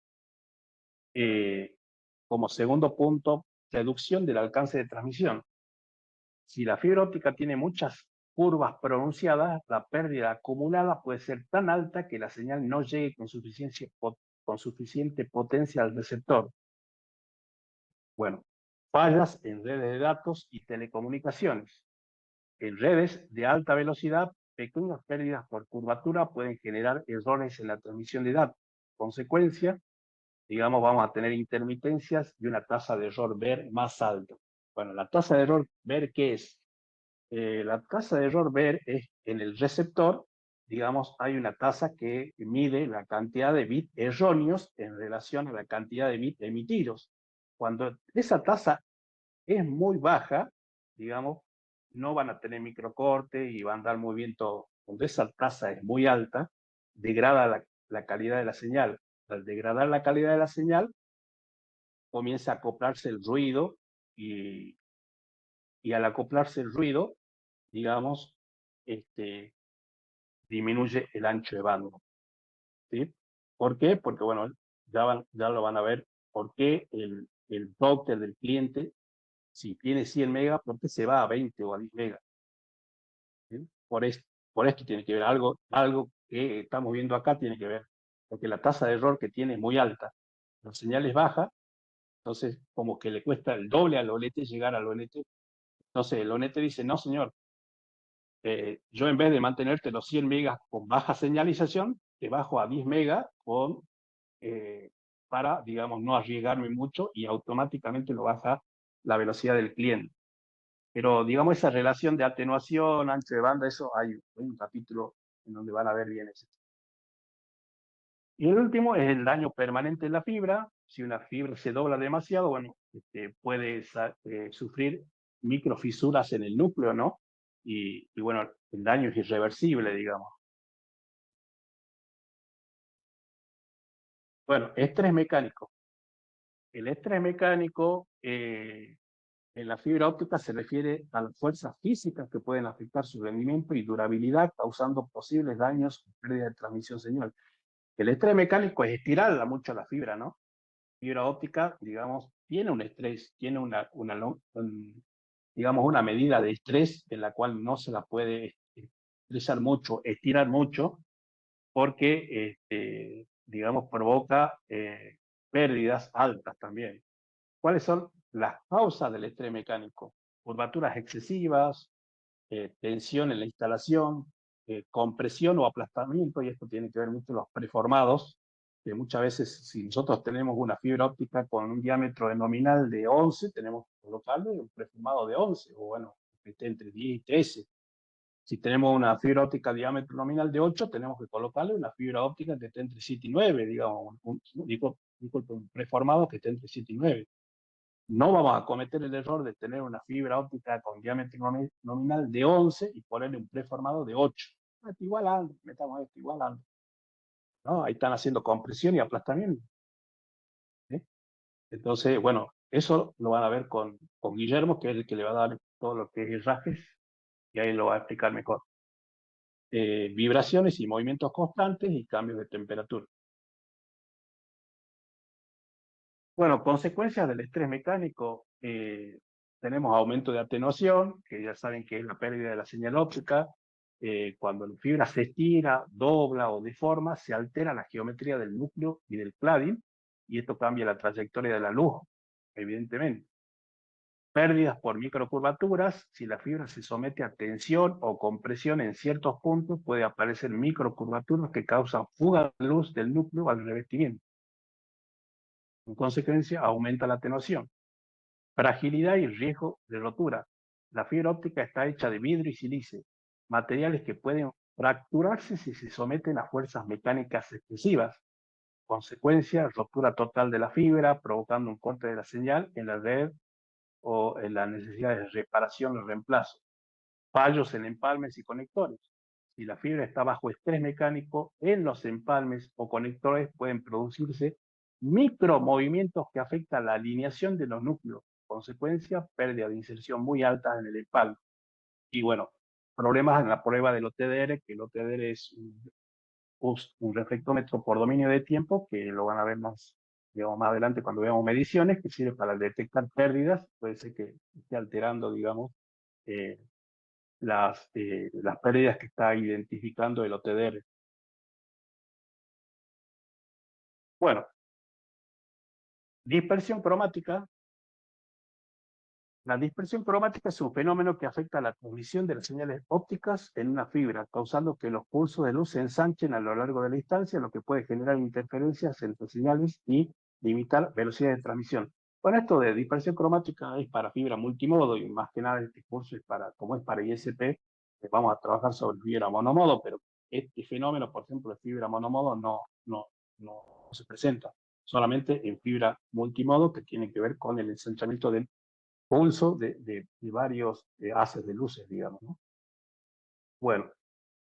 Como segundo punto, reducción del alcance de transmisión. Si la fibra óptica tiene muchas curvas pronunciadas, la pérdida acumulada puede ser tan alta que la señal no llegue con suficiente potencia al receptor. Bueno, fallas en redes de datos y telecomunicaciones. En redes de alta velocidad, pequeñas pérdidas por curvatura pueden generar errores en la transmisión de datos. Consecuencia, digamos, vamos a tener intermitencias y una tasa de error ver más alta. Bueno, la tasa de error ver, ¿qué es? La tasa de error ver es en el receptor, digamos, hay una tasa que mide la cantidad de bits erróneos en relación a la cantidad de bits emitidos. Cuando esa tasa es muy baja, digamos, no van a tener microcorte y va a andar muy bien todo. Cuando esa tasa es muy alta, degrada la calidad de la señal. Al degradar la calidad de la señal, comienza a acoplarse el ruido y al acoplarse el ruido, digamos, disminuye el ancho de banda. ¿Sí? ¿Por qué? Porque, bueno, ya lo van a ver, por qué el router del cliente, si tiene 100 megas, ¿por qué se va a 20 o a 10 megas? ¿Sí? Por esto tiene que ver algo que estamos viendo acá, tiene que ver, porque la tasa de error que tiene es muy alta. La señal es baja, entonces como que le cuesta el doble al ONET llegar al ONET. Entonces el ONET dice, no señor, yo en vez de mantenerte los 100 megas con baja señalización, te bajo a 10 megas para, digamos, no arriesgarme mucho y automáticamente lo baja la velocidad del cliente. Pero, digamos, esa relación de atenuación, ancho de banda, eso hay un capítulo en donde van a ver bien eso. Y el último es el daño permanente en la fibra. Si una fibra se dobla demasiado, bueno, puede sufrir microfisuras en el núcleo, ¿no? Y bueno, el daño es irreversible, digamos. Bueno, estrés mecánico. El estrés mecánico en la fibra óptica se refiere a las fuerzas físicas que pueden afectar su rendimiento y durabilidad, causando posibles daños o pérdida de transmisión señal. El estrés mecánico es estirarla mucho la fibra, ¿no? Fibra óptica, digamos, tiene un estrés, tiene digamos, una medida de estrés en la cual no se la puede estresar mucho, estirar mucho, porque, digamos, provoca pérdidas altas también. ¿Cuáles son las causas del estrés mecánico? Curvaturas excesivas, tensión en la instalación, compresión o aplastamiento, y esto tiene que ver mucho con los preformados, que muchas veces si nosotros tenemos una fibra óptica con un diámetro de nominal de 11, tenemos que colocarle un preformado de 11, o bueno, que esté entre 10 y 13. Si tenemos una fibra óptica diámetro nominal de 8, tenemos que colocarle una fibra óptica que esté entre 7 y 9, digamos, un preformado que esté entre 7 y 9. No vamos a cometer el error de tener una fibra óptica con diámetro nominal de 11 y ponerle un preformado de 8. Igualando, metamos esto, igualando. ¿no? Ahí están haciendo compresión y aplastamiento. ¿Sí? Entonces, bueno, eso lo van a ver con Guillermo, que es el que le va a dar todo lo que es herrajes, y ahí lo va a explicar mejor. Vibraciones y movimientos constantes y cambios de temperatura. Bueno, consecuencias del estrés mecánico, tenemos aumento de atenuación, que ya saben que es la pérdida de la señal óptica. Cuando la fibra se estira, dobla o deforma, se altera la geometría del núcleo y del cladding, y esto cambia la trayectoria de la luz, evidentemente. Pérdidas por microcurvaturas, si la fibra se somete a tensión o compresión en ciertos puntos, puede aparecer microcurvaturas que causan fuga de luz del núcleo al revestimiento. En consecuencia, aumenta la atenuación. Fragilidad y riesgo de rotura. La fibra óptica está hecha de vidrio y sílice, materiales que pueden fracturarse si se someten a fuerzas mecánicas excesivas. Consecuencia, rotura total de la fibra, provocando un corte de la señal en la red o en la necesidad de reparación o reemplazo. Fallos en empalmes y conectores. Si la fibra está bajo estrés mecánico, en los empalmes o conectores pueden producirse micromovimientos que afectan la alineación de los núcleos. Consecuencia, pérdida de inserción muy alta en el empalme. Y bueno, problemas en la prueba del OTDR, que el OTDR es un reflectómetro por dominio de tiempo, que lo van a ver más, digamos, más adelante cuando veamos mediciones, que sirve para detectar pérdidas. Puede ser que esté alterando, digamos, eh, las pérdidas que está identificando el OTDR. Bueno, dispersión cromática. La dispersión cromática es un fenómeno que afecta a la transmisión de las señales ópticas en una fibra, causando que los pulsos de luz se ensanchen a lo largo de la distancia, lo que puede generar interferencias entre señales y limitar velocidad de transmisión. Bueno, esto de dispersión cromática es para fibra multimodo y más que nada este curso es para, como es para ISP, vamos a trabajar sobre fibra monomodo, pero este fenómeno, por ejemplo, de fibra monomodo no se presenta, solamente en fibra multimodo que tiene que ver con el ensanchamiento del pulso de varios haces de luces, digamos, ¿no? Bueno,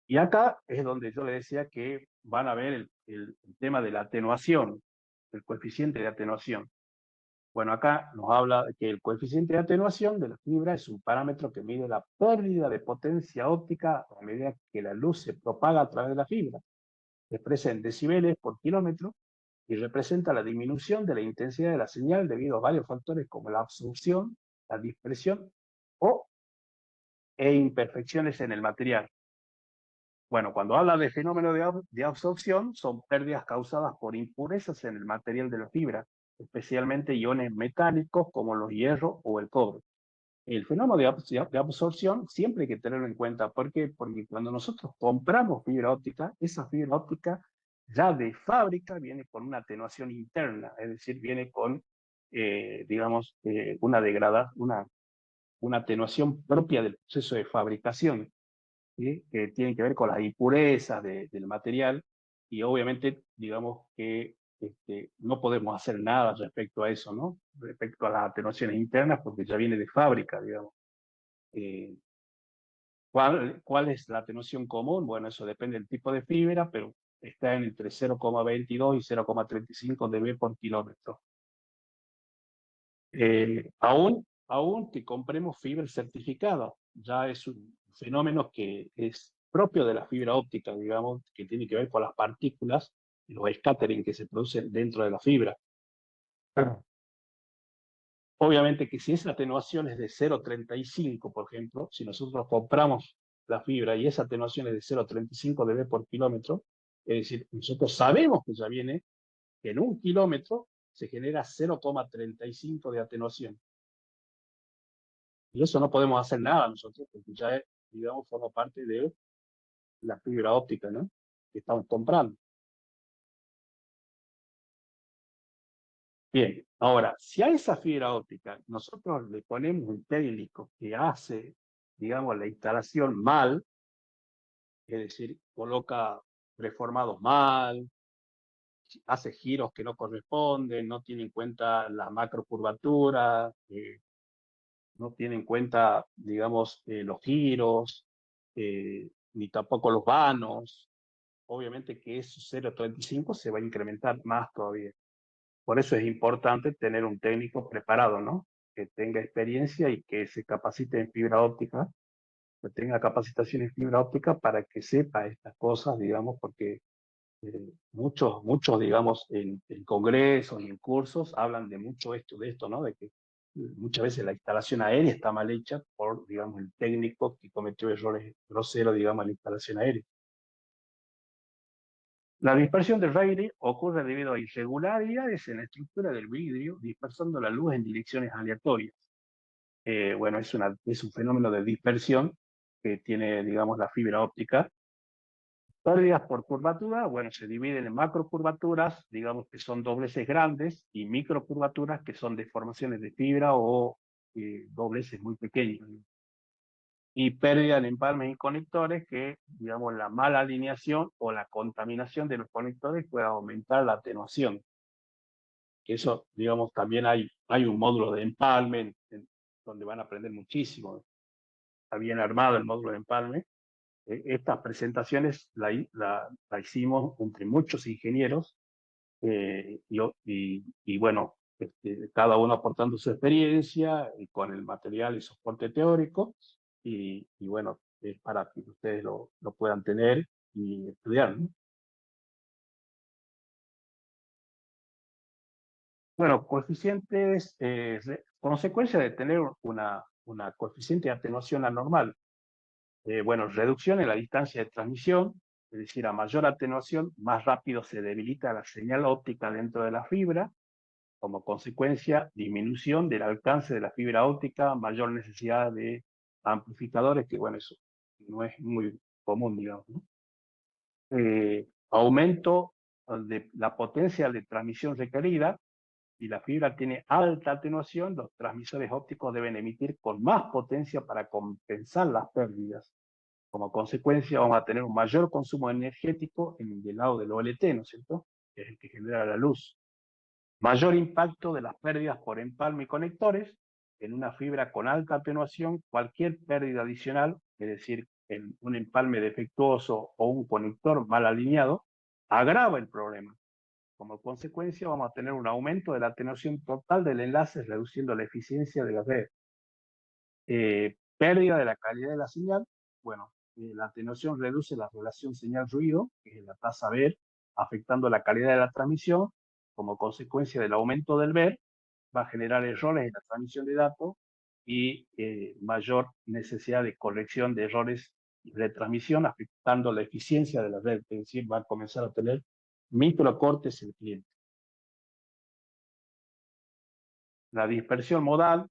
y acá es donde yo le decía que van a ver el tema de la atenuación, el coeficiente de atenuación. Bueno, acá nos habla de que el coeficiente de atenuación de la fibra es un parámetro que mide la pérdida de potencia óptica a medida que la luz se propaga a través de la fibra. Se expresa en decibeles por kilómetro y representa la disminución de la intensidad de la señal debido a varios factores como la absorción, la dispersión o imperfecciones en el material. Bueno, cuando habla de fenómeno de absorción, son pérdidas causadas por impurezas en el material de la fibra, especialmente iones metálicos como los hierros o el cobre. El fenómeno de absorción siempre hay que tenerlo en cuenta. ¿Por qué? Porque cuando nosotros compramos fibra óptica, esa fibra óptica ya de fábrica viene con una atenuación interna, es decir, viene con, digamos, una atenuación propia del proceso de fabricación. ¿Sí? Que tienen que ver con las impurezas del material y obviamente, digamos que no podemos hacer nada respecto a eso, ¿no? Respecto a las atenuaciones internas, porque ya viene de fábrica, digamos. Eh, ¿Cuál es la atenuación común? Bueno, eso depende del tipo de fibra, pero está entre 0,22 y 0,35 dB por kilómetro. Aún que compremos fibra certificada, ya es un fenómeno que es propio de la fibra óptica, digamos, que tiene que ver con las partículas y los scattering que se producen dentro de la fibra. Obviamente que si esa atenuación es de 0,35, por ejemplo, si nosotros compramos la fibra y esa atenuación es de 0,35 dB por kilómetro, es decir, nosotros sabemos que ya viene, que en un kilómetro se genera 0,35 de atenuación. Y eso no podemos hacer nada nosotros, porque ya, digamos, forma parte de la fibra óptica, ¿no? Que estamos comprando. Bien, ahora, si a esa fibra óptica nosotros le ponemos un técnico que hace, digamos, la instalación mal, es decir, coloca preformados mal, hace giros que no corresponden, no tiene en cuenta la macrocurvatura, no tiene en cuenta, digamos, los giros, ni tampoco los vanos, obviamente que esos 0,35 se va a incrementar más todavía. Por eso es importante tener un técnico preparado, ¿no? Que tenga experiencia y que se capacite en fibra óptica, que tenga capacitación en fibra óptica para que sepa estas cosas, digamos, porque muchos, digamos, en congresos y en cursos hablan de mucho de esto, ¿no? De que muchas veces la instalación aérea está mal hecha por, digamos, el técnico que cometió errores groseros, digamos, en la instalación aérea. La dispersión de Rayleigh ocurre debido a irregularidades en la estructura del vidrio, dispersando la luz en direcciones aleatorias. Bueno, es un fenómeno de dispersión que tiene, digamos, la fibra óptica. Pérdidas por curvatura, bueno, se dividen en macrocurvaturas, digamos que son dobleces grandes, y microcurvaturas, que son deformaciones de fibra o dobleces muy pequeños. Y pérdida en empalmes y conectores, que, digamos, la mala alineación o la contaminación de los conectores puede aumentar la atenuación. Que eso, digamos, también hay un módulo de empalme donde van a aprender muchísimo. Está bien armado el módulo de empalme. Estas presentaciones la hicimos entre muchos ingenieros y bueno, cada uno aportando su experiencia y con el material y soporte teórico y bueno, es para que ustedes lo puedan tener y estudiar, ¿no? Bueno, coeficientes, consecuencia de tener una coeficiente de atenuación anormal. Bueno, reducción en la distancia de transmisión, es decir, a mayor atenuación, más rápido se debilita la señal óptica dentro de la fibra. Como consecuencia, disminución del alcance de la fibra óptica, mayor necesidad de amplificadores, que bueno, eso no es muy común, digamos, ¿no? Aumento de la potencia de transmisión requerida. Si la fibra tiene alta atenuación, los transmisores ópticos deben emitir con más potencia para compensar las pérdidas. Como consecuencia, vamos a tener un mayor consumo energético en el lado del OLT, ¿no es cierto? Que es el que genera la luz. Mayor impacto de las pérdidas por empalme y conectores. En una fibra con alta atenuación, cualquier pérdida adicional, es decir, en un empalme defectuoso o un conector mal alineado, agrava el problema. Como consecuencia, vamos a tener un aumento de la atenuación total del enlace, reduciendo la eficiencia de la red. Pérdida de la calidad de la señal. Bueno, la atenuación reduce la relación señal-ruido, que es la tasa BER, afectando la calidad de la transmisión. Como consecuencia del aumento del BER, va a generar errores en la transmisión de datos y mayor necesidad de corrección de errores de transmisión, afectando la eficiencia de la red. Es decir, va a comenzar a tener microcortes el cliente. La dispersión modal.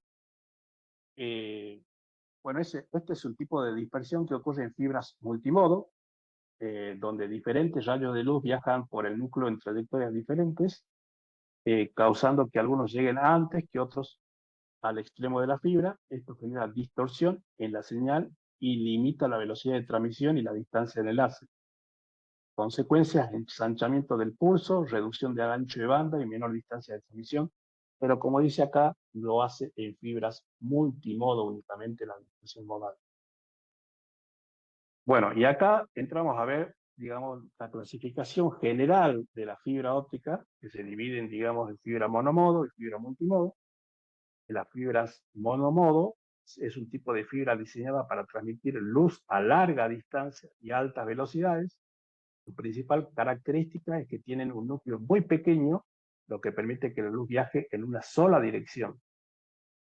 Bueno, este es un tipo de dispersión que ocurre en fibras multimodo, donde diferentes rayos de luz viajan por el núcleo en trayectorias diferentes, causando que algunos lleguen antes que otros al extremo de la fibra. Esto genera distorsión en la señal y limita la velocidad de transmisión y la distancia del enlace. Consecuencias: ensanchamiento del pulso, reducción del ancho de banda y menor distancia de transmisión. Pero como dice acá, lo hace en fibras multimodo únicamente la dispersión modal. Bueno, y acá entramos a ver, digamos, la clasificación general de la fibra óptica, que se dividen, digamos, en fibra monomodo y fibra multimodo. Las fibras monomodo es un tipo de fibra diseñada para transmitir luz a larga distancia y a altas velocidades. Su principal característica es que tienen un núcleo muy pequeño, lo que permite que la luz viaje en una sola dirección.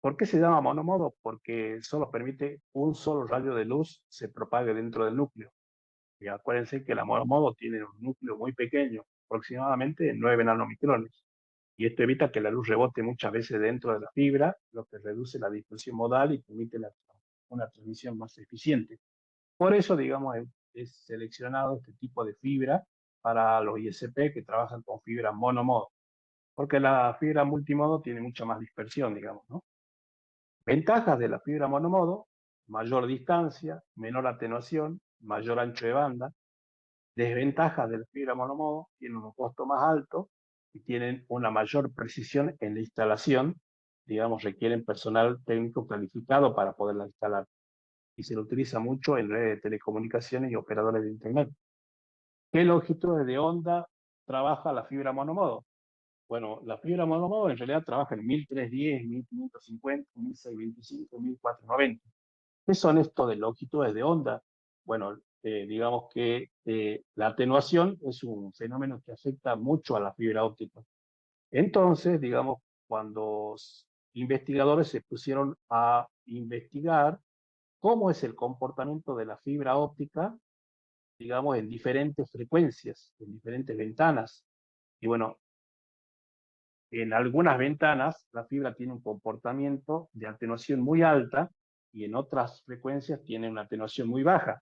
¿Por qué se llama monomodo? Porque solo permite un solo rayo de luz se propague dentro del núcleo. Y acuérdense que la monomodo tiene un núcleo muy pequeño, aproximadamente 9 nanomicrones. Y esto evita que la luz rebote muchas veces dentro de la fibra, lo que reduce la dispersión modal y permite una transmisión más eficiente. Por eso, digamos, es seleccionado este tipo de fibra para los ISP que trabajan con fibra monomodo, porque la fibra multimodo tiene mucha más dispersión, digamos, ¿no? Ventajas de la fibra monomodo: mayor distancia, menor atenuación, mayor ancho de banda. Desventajas de la fibra monomodo: tienen un costo más alto y tienen una mayor precisión en la instalación, digamos, requieren personal técnico calificado para poderla instalar. Y se lo utiliza mucho en redes de telecomunicaciones y operadores de Internet. ¿Qué longitudes de onda trabaja la fibra monomodo? Bueno, la fibra monomodo en realidad trabaja en 1310, 1550, 1625, 1490. ¿Qué son esto de longitudes de onda? Bueno, digamos que la atenuación es un fenómeno que afecta mucho a la fibra óptica. Entonces, digamos, cuando investigadores se pusieron a investigar cómo es el comportamiento de la fibra óptica, digamos, en diferentes frecuencias, en diferentes ventanas. Y bueno, en algunas ventanas la fibra tiene un comportamiento de atenuación muy alta y en otras frecuencias tiene una atenuación muy baja.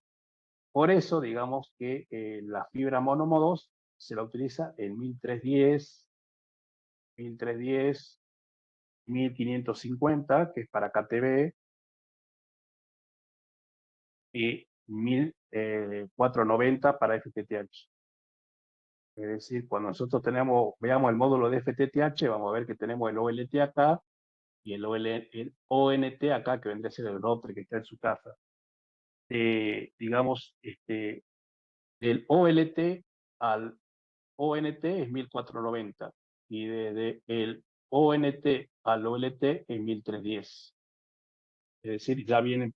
Por eso, digamos que la fibra monomodos se la utiliza en 1310, 1310, 1550, que es para KTB, y 1490 para FTTH. Es decir, cuando nosotros veamos el módulo de FTTH, vamos a ver que tenemos el OLT acá y el ONT acá, que vendría a ser el router que está en su casa. Digamos, del OLT al ONT es 1490 y desde el ONT al OLT es 1310. Es decir, ya vienen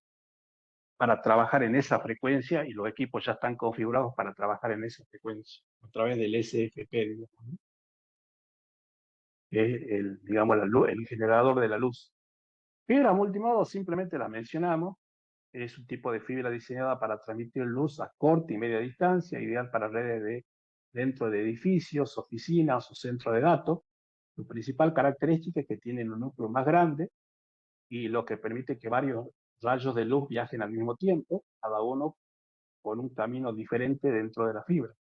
para trabajar en esa frecuencia y los equipos ya están configurados para trabajar en esa frecuencia a través del SFP, digamos, ¿no? Que es digamos, el generador de la luz. Fibra multimodo simplemente la mencionamos, es un tipo de fibra diseñada para transmitir luz a corta y media distancia, ideal para redes dentro de edificios, oficinas o centros de datos. Su principal característica es que tienen un núcleo más grande y lo que permite que varios rayos de luz viajen al mismo tiempo, cada uno con un camino diferente dentro de la fibra.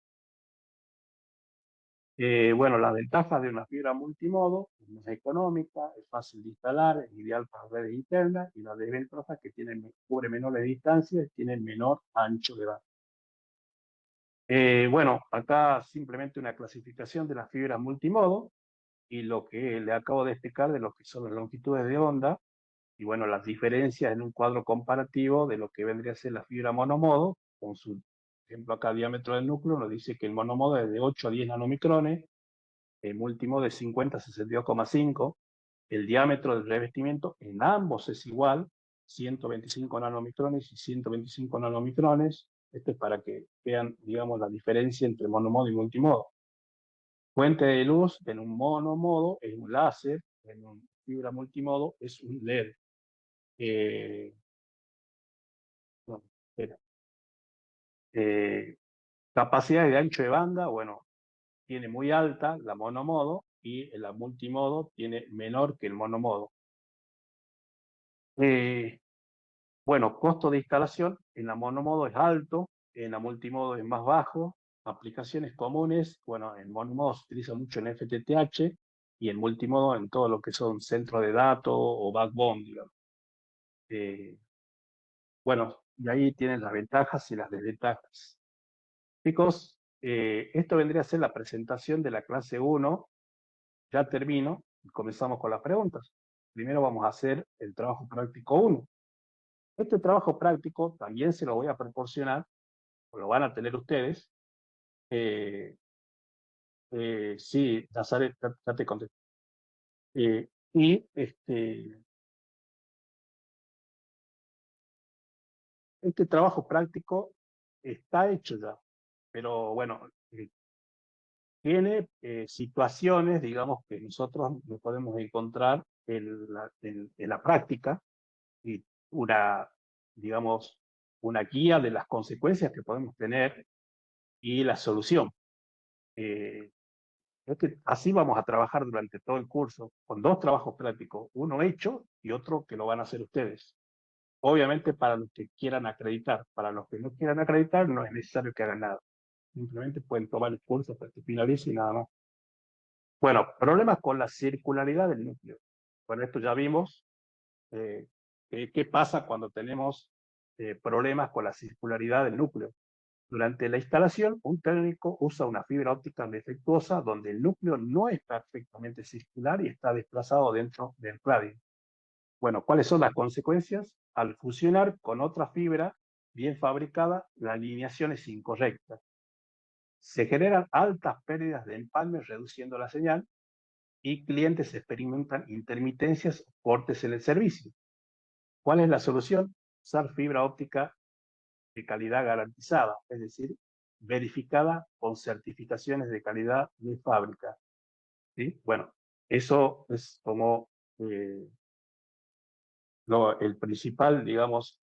Bueno, las ventajas de una fibra multimodo: es más económica, es fácil de instalar, es ideal para redes internas, y las desventajas que cubre menores distancias y tienen menor ancho de banda. Bueno, acá simplemente una clasificación de las fibras multimodo y lo que le acabo de explicar de lo que son las longitudes de onda, y bueno, las diferencias en un cuadro comparativo de lo que vendría a ser la fibra monomodo, con su ejemplo acá, diámetro del núcleo, nos dice que el monomodo es de 8 a 10 nanomicrones, el multimodo de 50 a 62,5, el diámetro del revestimiento en ambos es igual, 125 nanomicrones y 125 nanomicrones. Esto es para que vean, digamos, la diferencia entre monomodo y multimodo. Fuente de luz en un monomodo es un láser, en una fibra multimodo es un LED. No, espera. Capacidad de ancho de banda, bueno, tiene muy alta la monomodo y la multimodo tiene menor que el monomodo. Bueno, costo de instalación, en la monomodo es alto, en la multimodo es más bajo. Aplicaciones comunes, bueno, en monomodo se utiliza mucho en FTTH y en multimodo en todo lo que son centros de datos o backbone, digamos. Bueno, y ahí tienen las ventajas y las desventajas. Chicos, esto vendría a ser la presentación de la clase 1. Ya termino y comenzamos con las preguntas. Primero vamos a hacer el trabajo práctico 1. Este trabajo práctico también se lo voy a proporcionar, o lo van a tener ustedes. Eh, sí, Nazaret, ya te contesto. Y este trabajo práctico está hecho ya, pero bueno, tiene situaciones, digamos, que nosotros no podemos encontrar en la práctica, y digamos, una guía de las consecuencias que podemos tener y la solución. Así vamos a trabajar durante todo el curso, con dos trabajos prácticos, uno hecho y otro que lo van a hacer ustedes. Obviamente para los que quieran acreditar, para los que no quieran acreditar no es necesario que hagan nada. Simplemente pueden tomar el curso hasta que finalice y nada más. Bueno, problemas con la circularidad del núcleo. Bueno, esto ya vimos. ¿Qué pasa cuando tenemos problemas con la circularidad del núcleo? Durante la instalación, un técnico usa una fibra óptica defectuosa donde el núcleo no es perfectamente circular y está desplazado dentro del cladding. Bueno, ¿cuáles son las consecuencias? Al fusionar con otra fibra bien fabricada, la alineación es incorrecta. Se generan altas pérdidas de empalme reduciendo la señal y clientes experimentan intermitencias o cortes en el servicio. ¿Cuál es la solución? Usar fibra óptica de calidad garantizada, es decir, verificada con certificaciones de calidad de fábrica. ¿Sí? Bueno, eso es como el principal, digamos,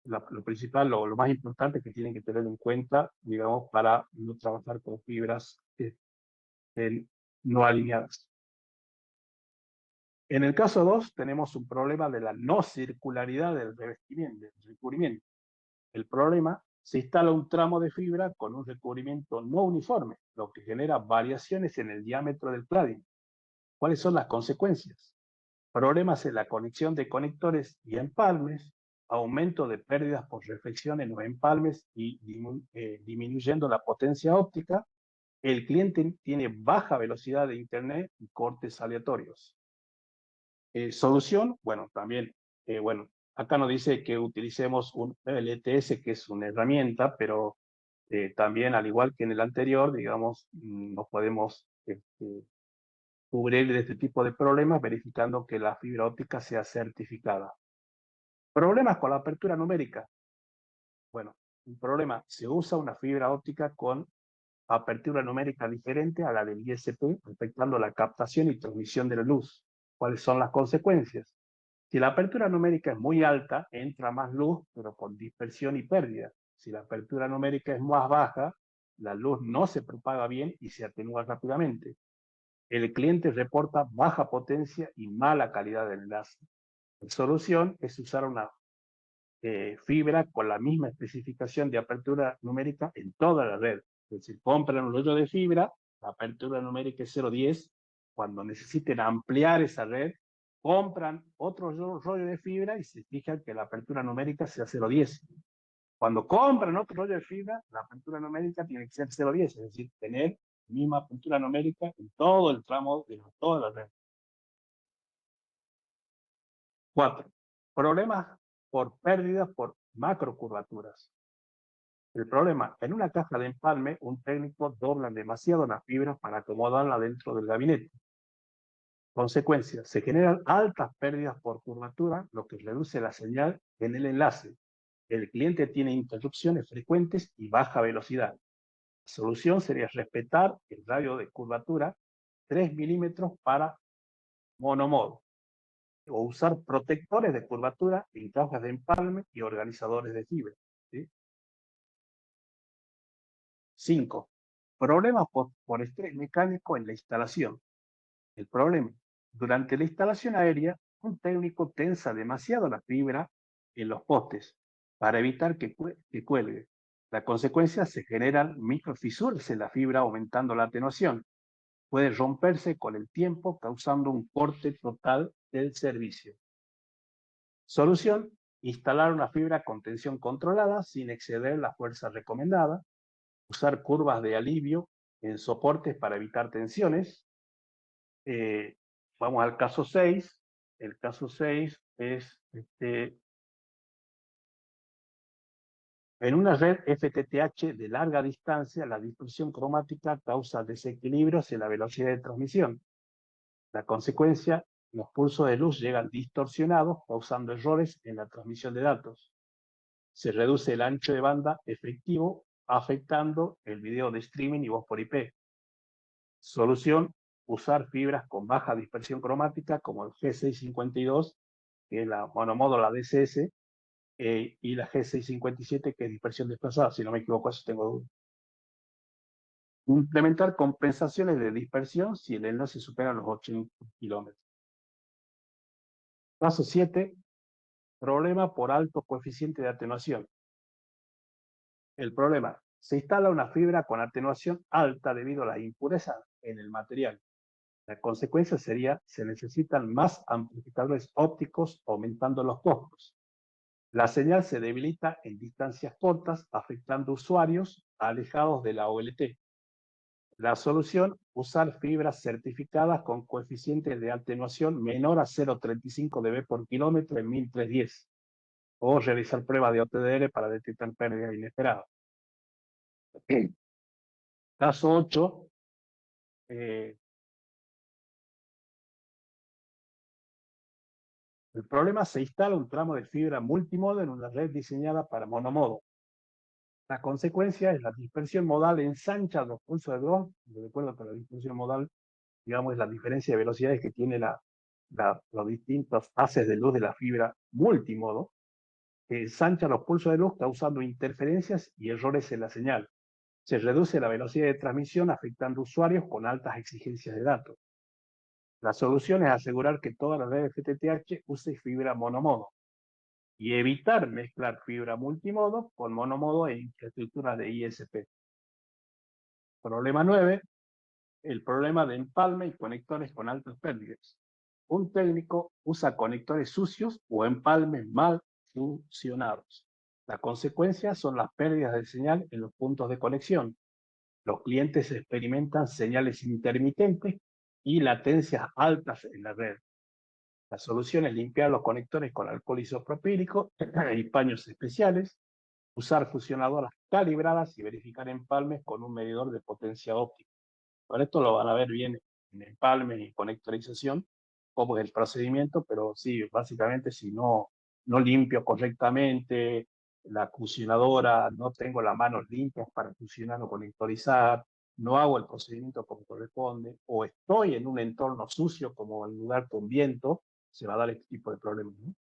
lo principal, lo más importante que tienen que tener en cuenta, digamos, para no trabajar con fibras no alineadas. En el caso 2 tenemos un problema de la no circularidad del revestimiento, del recubrimiento. El problema, se instala un tramo de fibra con un recubrimiento no uniforme, lo que genera variaciones en el diámetro del cladding. ¿Cuáles son las consecuencias? Problemas en la conexión de conectores y empalmes, aumento de pérdidas por reflexión en los empalmes y disminuyendo la potencia óptica. El cliente tiene baja velocidad de internet y cortes aleatorios. Solución, bueno, también, bueno, acá nos dice que utilicemos un LTS, que es una herramienta, pero también, al igual que en el anterior, digamos, nos podemos cubrir de este tipo de problemas verificando que la fibra óptica sea certificada. Problemas con la apertura numérica. Bueno, un problema, se usa una fibra óptica con apertura numérica diferente a la del ISP, afectando la captación y transmisión de la luz. ¿Cuáles son las consecuencias? Si la apertura numérica es muy alta, entra más luz, pero con dispersión y pérdida. Si la apertura numérica es más baja, la luz no se propaga bien y se atenúa rápidamente. El cliente reporta baja potencia y mala calidad del enlace. La solución es usar una fibra con la misma especificación de apertura numérica en toda la red. Es decir, compran un rollo de fibra, la apertura numérica es 0.10. Cuando necesiten ampliar esa red, compran otro rollo de fibra y se fijan que la apertura numérica sea 0.10. Cuando compran otro rollo de fibra, la apertura numérica tiene que ser 0.10, es decir, tener misma apertura numérica en todo el tramo de toda la red. 4. Problemas por pérdidas por macrocurvaturas. El problema, en una caja de empalme, un técnico dobla demasiado las fibras para acomodarla dentro del gabinete. Consecuencia, se generan altas pérdidas por curvatura, lo que reduce la señal en el enlace. El cliente tiene interrupciones frecuentes y baja velocidad. La solución sería respetar el radio de curvatura 3 milímetros para monomodo, o usar protectores de curvatura en cajas de empalme y organizadores de fibra. ¿Sí? 5. Problemas por estrés mecánico en la instalación. El problema, durante la instalación aérea, un técnico tensa demasiado la fibra en los postes para evitar que cuelgue. La consecuencia, se generan microfisuras en la fibra aumentando la atenuación. Puede romperse con el tiempo causando un corte total del servicio. Solución, instalar una fibra con tensión controlada sin exceder la fuerza recomendada, usar curvas de alivio en soportes para evitar tensiones. Vamos al caso 6. El caso 6 es, en una red FTTH de larga distancia, la dispersión cromática causa desequilibrios en la velocidad de transmisión. La consecuencia, los pulsos de luz llegan distorsionados, causando errores en la transmisión de datos. Se reduce el ancho de banda efectivo, afectando el video de streaming y voz por IP. Solución, usar fibras con baja dispersión cromática como el G652, que es la monomodo, la DCS, y la G657, que es dispersión desplazada, si no me equivoco, eso tengo duda. Implementar compensaciones de dispersión si el enlace supera los 80 kilómetros. Paso 7, problema por alto coeficiente de atenuación. El problema, se instala una fibra con atenuación alta debido a la impureza en el material. La consecuencia sería, se necesitan más amplificadores ópticos, aumentando los costos. La señal se debilita en distancias cortas, afectando usuarios alejados de la OLT. La solución, usar fibras certificadas con coeficiente de atenuación menor a 0,35 dB por kilómetro en 1310, o realizar pruebas de OTDR para detectar pérdidas inesperadas. Caso 8, el problema: se instala un tramo de fibra multimodo en una red diseñada para monomodo. La consecuencia es la dispersión modal ensancha los pulsos de voz. De acuerdo con la dispersión modal, digamos, es la diferencia de velocidades que tiene los distintos fases de luz de la fibra multimodo, que ensancha los pulsos de luz causando interferencias y errores en la señal. Se reduce la velocidad de transmisión afectando usuarios con altas exigencias de datos. La solución es asegurar que toda la red FTTH use fibra monomodo y evitar mezclar fibra multimodo con monomodo e infraestructura de ISP. Problema 9, el problema de empalme y conectores con altas pérdidas. Un técnico usa conectores sucios o empalmes mal funcionados. La consecuencia son las pérdidas de señal en los puntos de conexión. Los clientes experimentan señales intermitentes y latencias altas en la red. La solución es limpiar los conectores con alcohol isopropílico y paños especiales, usar fusionadoras calibradas y verificar empalmes con un medidor de potencia óptica. Por esto lo van a ver bien en empalme y conectorización, cómo es el procedimiento, pero sí, básicamente si no limpio correctamente la fusionadora, no tengo las manos limpias para fusionar o conectorizar, no hago el procedimiento como corresponde, o estoy en un entorno sucio como el lugar con viento, se va a dar este tipo de problemas, ¿no?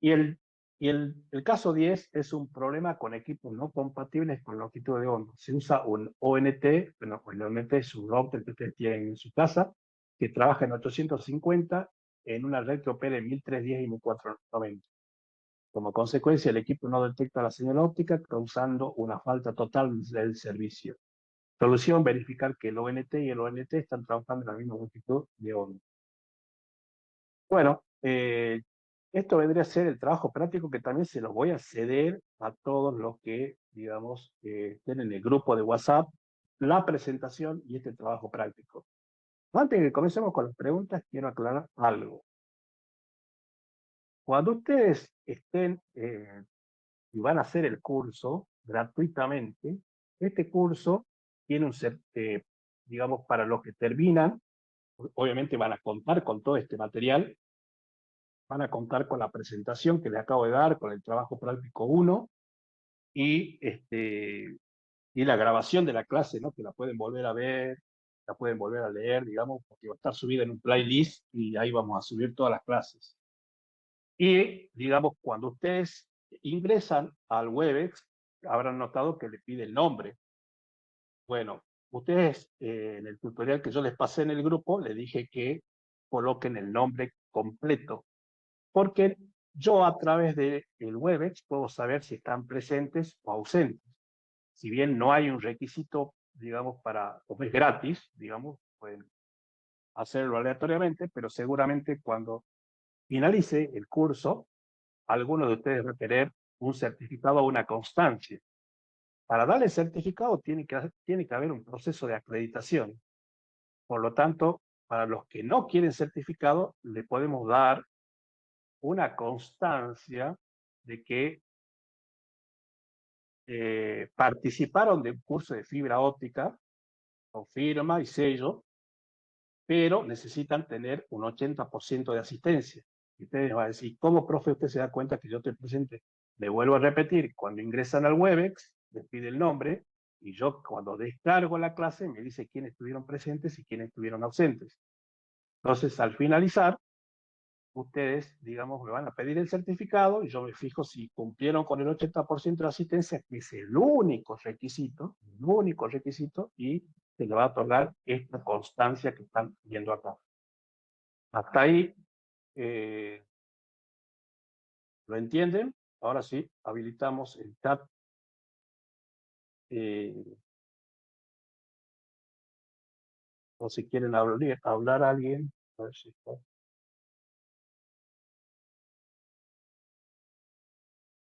Y el caso 10 es un problema con equipos no compatibles con longitud de onda. Se usa un ONT, bueno, el ONT es un router que ustedes tienen en su casa, que trabaja en 850 en una red que opera en 1310 y 1490. Como consecuencia, el equipo no detecta la señal óptica, causando una falta total del servicio. Solución: verificar que el ONT y el ONT están trabajando en la misma longitud de onda. Bueno, esto vendría a ser el trabajo práctico que también se los voy a ceder a todos los que, digamos, estén en el grupo de WhatsApp, la presentación y este trabajo práctico. Antes de que comencemos con las preguntas, quiero aclarar algo. Cuando ustedes estén y van a hacer el curso gratuitamente, este curso tiene digamos, para los que terminan, obviamente van a contar con todo este material, van a contar con la presentación que les acabo de dar, con el trabajo práctico 1 y, y la grabación de la clase, ¿no? Que la pueden volver a ver, la pueden volver a leer, digamos, porque va a estar subida en un playlist y ahí vamos a subir todas las clases. Y, digamos, cuando ustedes ingresan al Webex, habrán notado que le pide el nombre. Bueno, ustedes en el tutorial que yo les pasé en el grupo, les dije que coloquen el nombre completo, porque yo a través del Webex puedo saber si están presentes o ausentes. Si bien no hay un requisito, digamos, como es gratis, digamos, pueden hacerlo aleatoriamente, pero seguramente cuando finalice el curso, alguno de ustedes va a querer un certificado o una constancia. Para darle certificado tiene que haber un proceso de acreditación. Por lo tanto, para los que no quieren certificado, le podemos dar una constancia de que participaron de un curso de fibra óptica con firma y sello, pero necesitan tener un 80% de asistencia. Y ustedes van a decir: ¿cómo, profe, usted se da cuenta que yo estoy presente? Le vuelvo a repetir: cuando ingresan al Webex, les pide el nombre, y yo cuando descargo la clase me dice quiénes estuvieron presentes y quiénes estuvieron ausentes. Entonces, al finalizar, ustedes, digamos, me van a pedir el certificado y yo me fijo si cumplieron con el 80% de asistencia, que es el único requisito, y se le va a otorgar esta constancia que están viendo acá. Hasta ahí, eh, ¿lo entienden? Ahora sí, habilitamos el chat. eh, o si quieren hablar a alguien. A ver si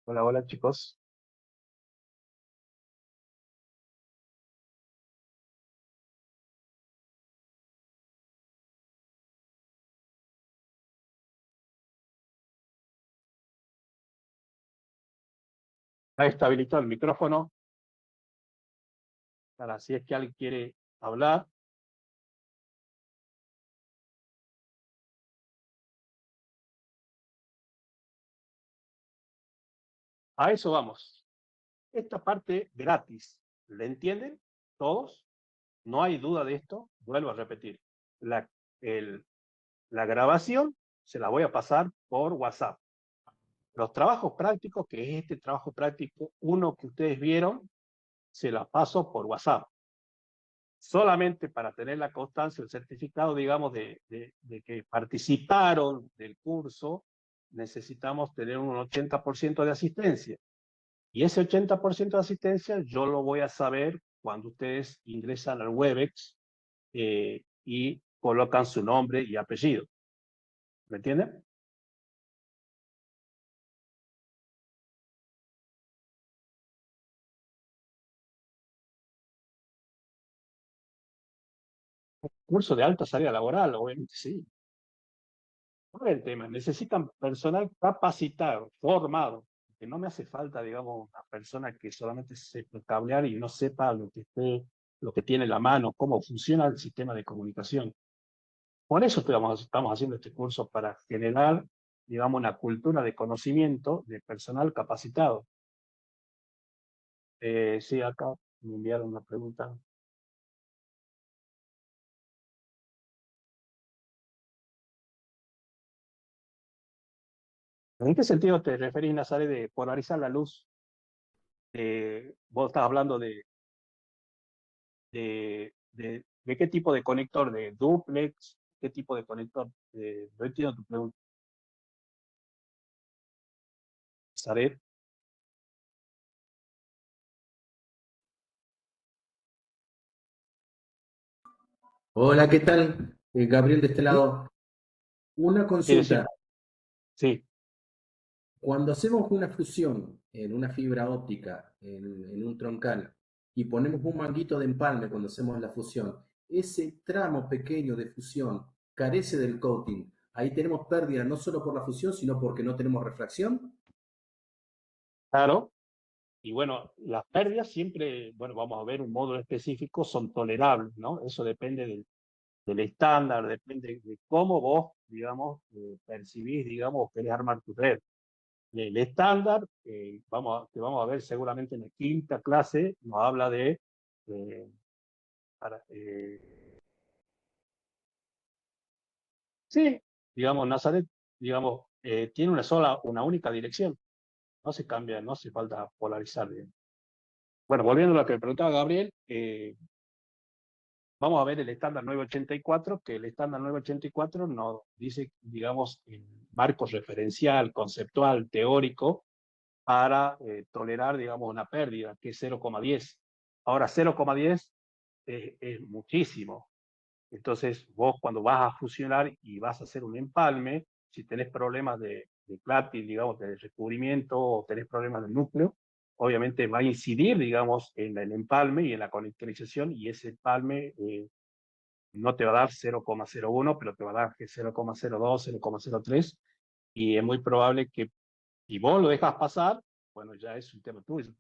hola, hola, chicos. Ahí está habilitado el micrófono. para si es que alguien quiere hablar. A eso vamos. Esta parte gratis, ¿le entienden todos? No hay duda de esto. Vuelvo a repetir. La, el, la grabación se la voy a pasar por WhatsApp. Los trabajos prácticos, que es este trabajo práctico, uno que ustedes vieron, se la paso por WhatsApp. Solamente para tener la constancia, el certificado, digamos, de que participaron del curso, necesitamos tener un 80% de asistencia. Y ese 80% de asistencia yo lo voy a saber cuando ustedes ingresan al Webex y colocan su nombre y apellido. ¿Me entienden? Curso de alta salida laboral, obviamente sí. ¿Cuál es el tema? Necesitan personal capacitado, formado, que no me hace falta, digamos, una persona que solamente sepa cablear y no sepa lo que tiene en la mano, cómo funciona el sistema de comunicación. Por eso estamos haciendo este curso, para generar, digamos, una cultura de conocimiento de personal capacitado. Sí, acá me enviaron una pregunta. ¿En qué sentido te referís, Nazaret, de polarizar la luz? Vos estás hablando de qué tipo de conector, de duplex, qué tipo de conector. No entiendo tu pregunta, Nazaret. Hola, ¿qué tal? Gabriel de este Sí, lado. Una sí, decime. consulta. Sí, Cuando hacemos una fusión en una fibra óptica, en un troncal, y ponemos un manguito de empalme cuando hacemos la fusión, ese tramo pequeño de fusión carece del coating. Ahí tenemos pérdida no solo por la fusión, sino porque no tenemos refracción. claro. Y bueno, las pérdidas siempre, bueno, vamos a ver un módulo específico, son tolerables, ¿no? Eso depende del estándar, depende de cómo vos, digamos, percibís, digamos, o querés armar tu red. El estándar, que vamos a ver seguramente en la quinta clase, nos habla de, eh, para, sí, digamos, Nazaret, digamos, tiene una única dirección, no se cambia, no hace falta polarizar. Bien. Bueno, volviendo a lo que me preguntaba Gabriel, vamos a ver el estándar 984, que el estándar 984 nos dice, digamos, el marco referencial, conceptual, teórico, para tolerar, digamos, una pérdida, que es 0,10. Ahora, 0,10 es muchísimo. Entonces, vos cuando vas a fusionar y vas a hacer un empalme, si tenés problemas de clátil, digamos, de recubrimiento, o tenés problemas del núcleo, obviamente va a incidir, digamos, en el empalme y en la conectorización, y ese empalme no te va a dar 0,01, pero te va a dar 0,02, 0,03, y es muy probable que si vos lo dejas pasar, bueno, ya es un tema tuyo.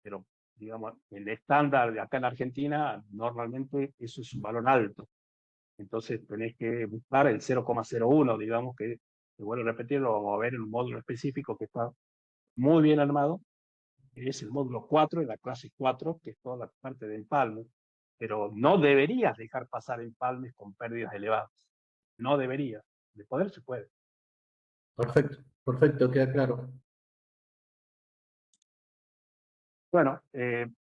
Pero, digamos, el estándar de acá en Argentina, normalmente eso es un valor alto. Entonces tenés que buscar el 0,01, digamos, que vuelvo a repetirlo, vamos a ver en un módulo específico que está muy bien armado, que es el módulo 4, de la clase 4, que es toda la parte de empalme. Pero no deberías dejar pasar empalmes con pérdidas elevadas. No deberías. De poder se puede. Perfecto, perfecto, queda claro. Bueno,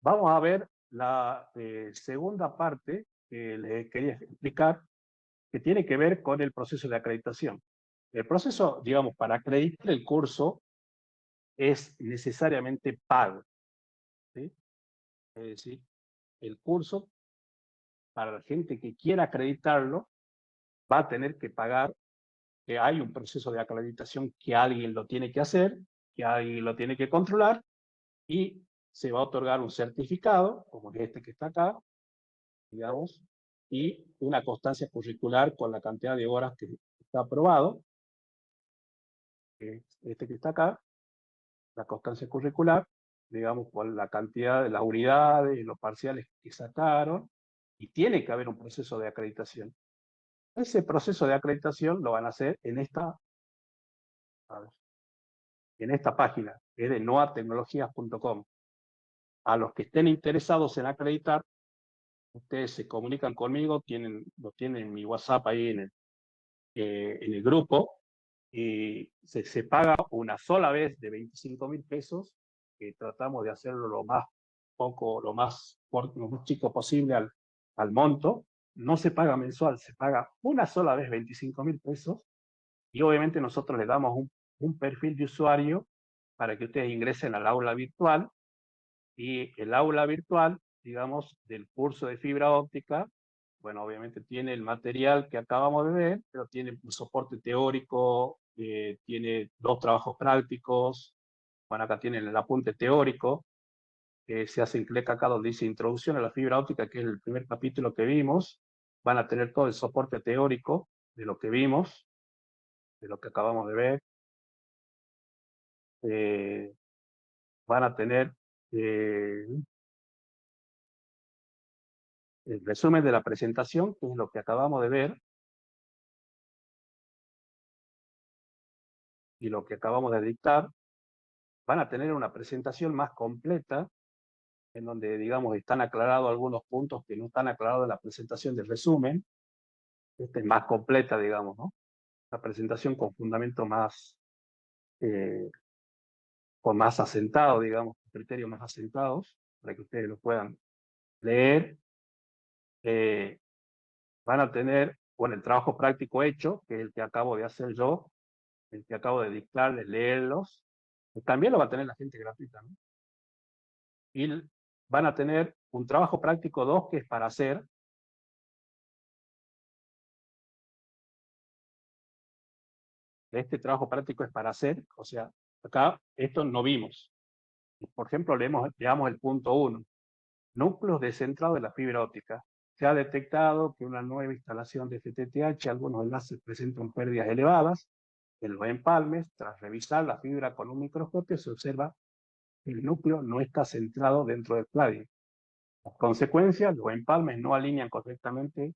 vamos a ver la segunda parte que les quería explicar, que tiene que ver con el proceso de acreditación. El proceso, digamos, para acreditar el curso es necesariamente pago, ¿sí? Es decir, el curso, para la gente que quiera acreditarlo, va a tener que pagar, que hay un proceso de acreditación que alguien lo tiene que hacer, que alguien lo tiene que controlar, y se va a otorgar un certificado, como este que está acá, digamos, y una constancia curricular con la cantidad de horas que está aprobado, que es este que está acá, la constancia curricular. digamos, por la cantidad de las unidades y los parciales que sacaron, y tiene que haber un proceso de acreditación. Ese proceso de acreditación lo van a hacer en esta, a ver, en esta página, que es de noatecnologías.com. A los que estén interesados en acreditar, ustedes se comunican conmigo, lo tienen en mi WhatsApp ahí en el grupo, y se paga una sola vez de 25.000 pesos, que tratamos de hacerlo lo más chico posible al monto. No se paga mensual, se paga una sola vez 25.000 pesos, y obviamente nosotros le damos un perfil de usuario para que ustedes ingresen al aula virtual, y el aula virtual, digamos, del curso de fibra óptica, bueno, obviamente tiene el material que acabamos de ver, pero tiene un soporte teórico, tiene 2 trabajos prácticos, bueno, acá tienen el apunte teórico, se hacen clic acá donde dice Introducción a la fibra óptica, que es el primer capítulo que vimos, van a tener todo el soporte teórico de lo que vimos, de lo que acabamos de ver, eh, van a tener eh, el resumen de la presentación, que es lo que acabamos de ver, y lo que acabamos de dictar. Van a tener una presentación más completa, en donde, digamos, están aclarados algunos puntos que no están aclarados en la presentación del resumen. Esta es más completa, digamos, ¿no? La presentación con fundamento más, eh, con más asentado, digamos, con criterios más asentados, para que ustedes lo puedan leer. Eh, Van a tener, bueno, el trabajo práctico hecho, que es el que acabo de hacer yo, el que acabo de dictar, de leerlos. También lo va a tener la gente gratuita, ¿no? Y van a tener un trabajo práctico 2 que es para hacer. Este trabajo práctico es para hacer, o sea, acá esto no vimos. Por ejemplo, leamos el punto 1. Núcleos descentrados de la fibra óptica. Se ha detectado que una nueva instalación de FTTH, algunos enlaces presentan pérdidas elevadas. En los empalmes, tras revisar la fibra con un microscopio, se observa que el núcleo no está centrado dentro del cladio. Las consecuencias, los empalmes no alinean correctamente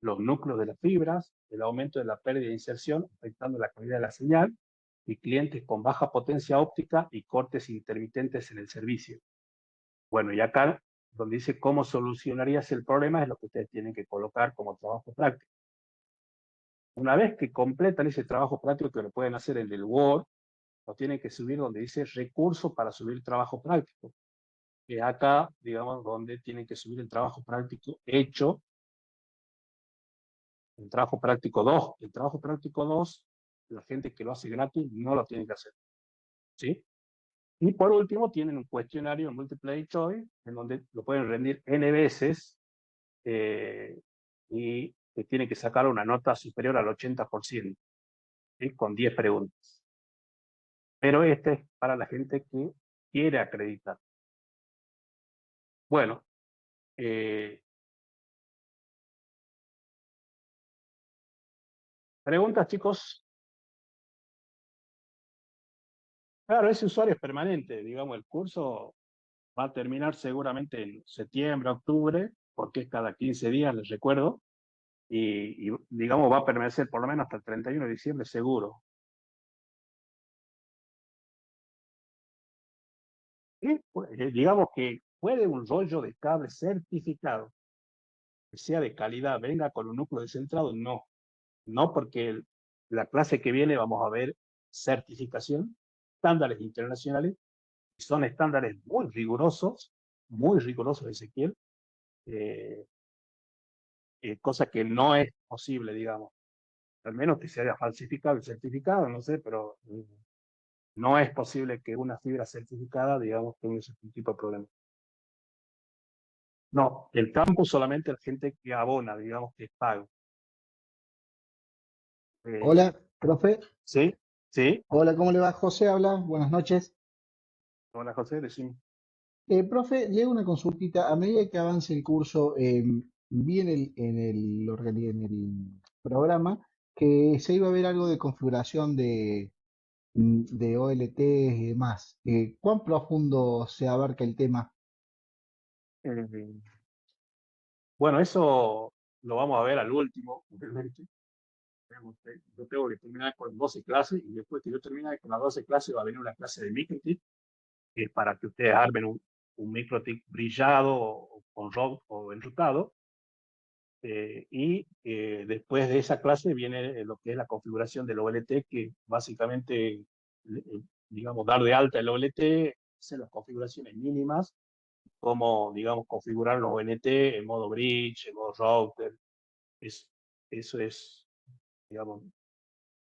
los núcleos de las fibras, el aumento de la pérdida de inserción, afectando la calidad de la señal, y clientes con baja potencia óptica y cortes intermitentes en el servicio. Bueno, y acá, donde dice cómo solucionarías el problema, es lo que ustedes tienen que colocar como trabajo práctico. Una vez que completan ese trabajo práctico, que lo pueden hacer en el Word, lo tienen que subir donde dice recurso para subir trabajo práctico. Que acá, digamos, donde tienen que subir el trabajo práctico hecho, el trabajo práctico 2. El trabajo práctico 2, la gente que lo hace gratis no lo tiene que hacer, ¿sí? Y por último, tienen un cuestionario multiple choice, en donde lo pueden rendir N veces, y que tienen que sacar una nota superior al 80%, ¿sí? Con 10 preguntas. Pero este es para la gente que quiere acreditar. Bueno, preguntas, chicos. Claro, ese usuario es permanente. Digamos, el curso va a terminar seguramente en septiembre, octubre, porque es cada 15 días, les recuerdo, y digamos, va a permanecer por lo menos hasta el 31 de diciembre seguro. Y pues, digamos que puede un rollo de cable certificado, que sea de calidad, venga con un núcleo descentrado, no. No, porque la clase que viene vamos a ver certificación, estándares internacionales, y son estándares muy rigurosos, Ezequiel, eh, cosa que no es posible, digamos. Al menos que se haya falsificado el certificado, no sé, pero no es posible que una fibra certificada, digamos, tenga ese tipo de problema. No, el campo solamente la gente que abona, digamos, que es pago. Hola, Eh, profe. sí, sí. Hola, ¿cómo le va? José habla. Buenas noches. Hola, José, decimos. Profe, le hago una consultita. A medida que avance el curso, vi en el programa que se iba a ver algo de configuración de OLT y demás. ¿Cuán profundo se abarca el tema? Eh, bueno, eso lo vamos a ver al último, obviamente. Yo tengo que terminar con 12 clases y después que yo termine con las 12 clases va a venir una clase de microtik, que es para que ustedes armen un microtik brillado o con ROV o enrutado. Después de esa clase viene lo que es la configuración del OLT, que básicamente, digamos, dar de alta el OLT, hacer las configuraciones mínimas, como, digamos, configurar los ONT en modo bridge, en modo router. Es, eso es, digamos,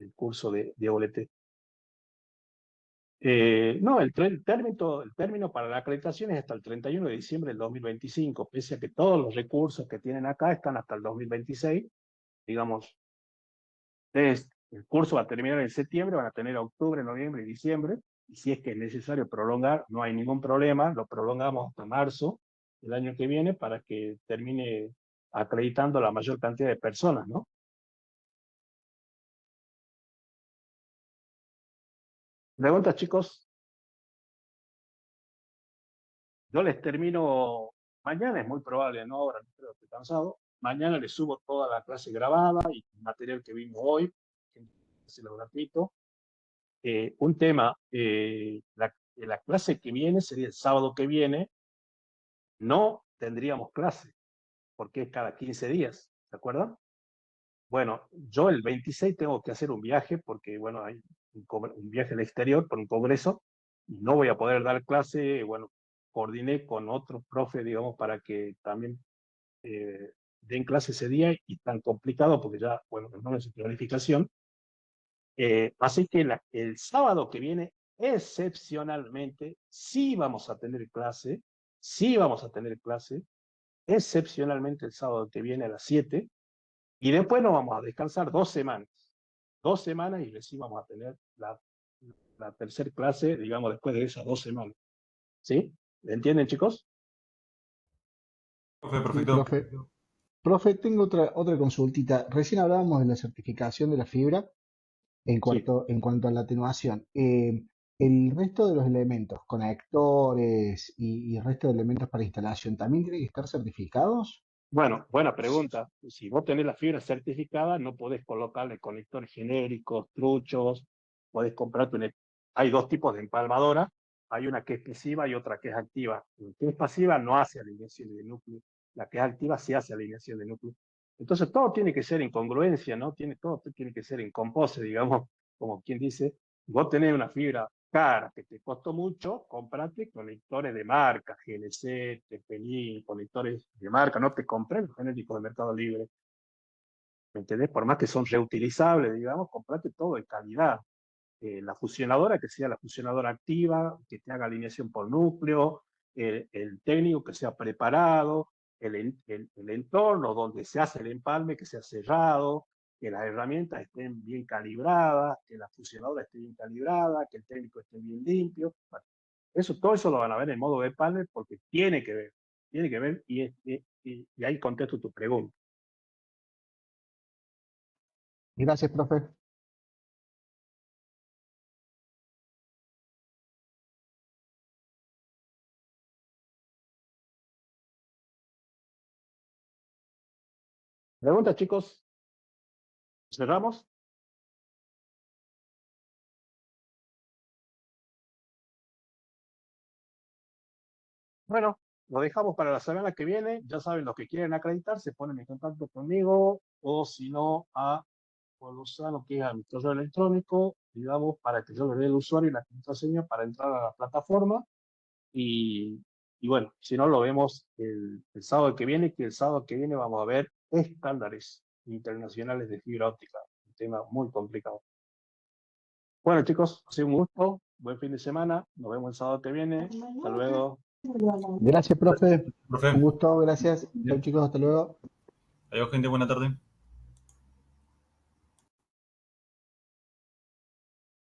el curso de OLT. No, el término para la acreditación es hasta el 31 de diciembre del 2025, pese a que todos los recursos que tienen acá están hasta el 2026. Digamos, el curso va a terminar en septiembre, van a tener octubre, noviembre y diciembre, y si es que es necesario prolongar, no hay ningún problema, lo prolongamos hasta marzo del año que viene para que termine acreditando la mayor cantidad de personas, ¿no? Preguntas, chicos. Yo les termino mañana, es muy probable, no ahora, no creo que estoy cansado. Mañana les subo toda la clase grabada y el material que vimos hoy, se lo repito. Un tema, la clase que viene sería el sábado que viene, no tendríamos clase, porque es cada 15 días, ¿se acuerdan? Bueno, yo el 26 tengo que hacer un viaje, porque, bueno, hay un viaje al exterior por un congreso, y no voy a poder dar clase. Bueno, coordiné con otros profes, digamos, para que también den clase ese día, y tan complicado, porque ya, bueno, no es planificación. Así que el sábado que viene, excepcionalmente, sí vamos a tener clase, sí vamos a tener clase, excepcionalmente el sábado que viene a las 7, y después nos vamos a descansar 2 semanas, y recién vamos a tener la tercera clase, digamos, después de esas 2 semanas. ¿Sí? ¿Entienden, chicos? Profe, Sí, perfecto. profe. Profe, tengo otra consultita. Recién hablábamos de la certificación de la fibra Sí. en cuanto a la atenuación. El resto de los elementos, conectores y el resto de elementos para instalación, ¿también tienen que estar certificados? Bueno, buena pregunta. Si vos tenés la fibra certificada, no podés colocarle conectores genéricos, truchos, podés comprarte Hay dos tipos de empalmadora. Hay una que es pasiva y otra que es activa. La que es pasiva no hace alineación de núcleo. La que es activa sí hace alineación de núcleo. Entonces todo tiene que ser en congruencia, ¿no? Todo tiene que ser en compose, digamos, como quien dice. Vos tenés una fibra cara que te costó mucho, comprate conectores de marca, GLC, TP-Link, conectores de marca, no te compré los genéricos de Mercado Libre, ¿me entendés? Por más que son reutilizables, digamos, comprate todo de calidad. La fusionadora, que sea la fusionadora activa, que te haga alineación por núcleo, el técnico que sea preparado, el entorno donde se hace el empalme, que sea cerrado, que las herramientas estén bien calibradas, que la fusionadora esté bien calibrada, que el técnico esté bien limpio. Bueno, todo eso lo van a ver en modo de empalme, porque tiene que ver, y ahí contesto tu pregunta. Gracias, profe. ¿Preguntas, chicos? ¿Cerramos? Bueno, lo dejamos para la semana que viene. Ya saben, los que quieren acreditar se ponen en contacto conmigo, o si no, a Lozano, que es a mi correo electrónico, digamos, para que yo le dé el usuario y la contraseña para entrar a la plataforma. Y, y bueno, si no, lo vemos el sábado que viene, que el sábado que viene vamos a ver estándares internacionales de fibra óptica. Un tema muy complicado. Bueno, chicos, ha sido un gusto. Buen fin de semana. Nos vemos el sábado que viene. Hasta luego. Gracias, profe. Profe, Un gusto, gracias. Chau, bien. chicos, hasta luego. Adiós, gente, buena tarde.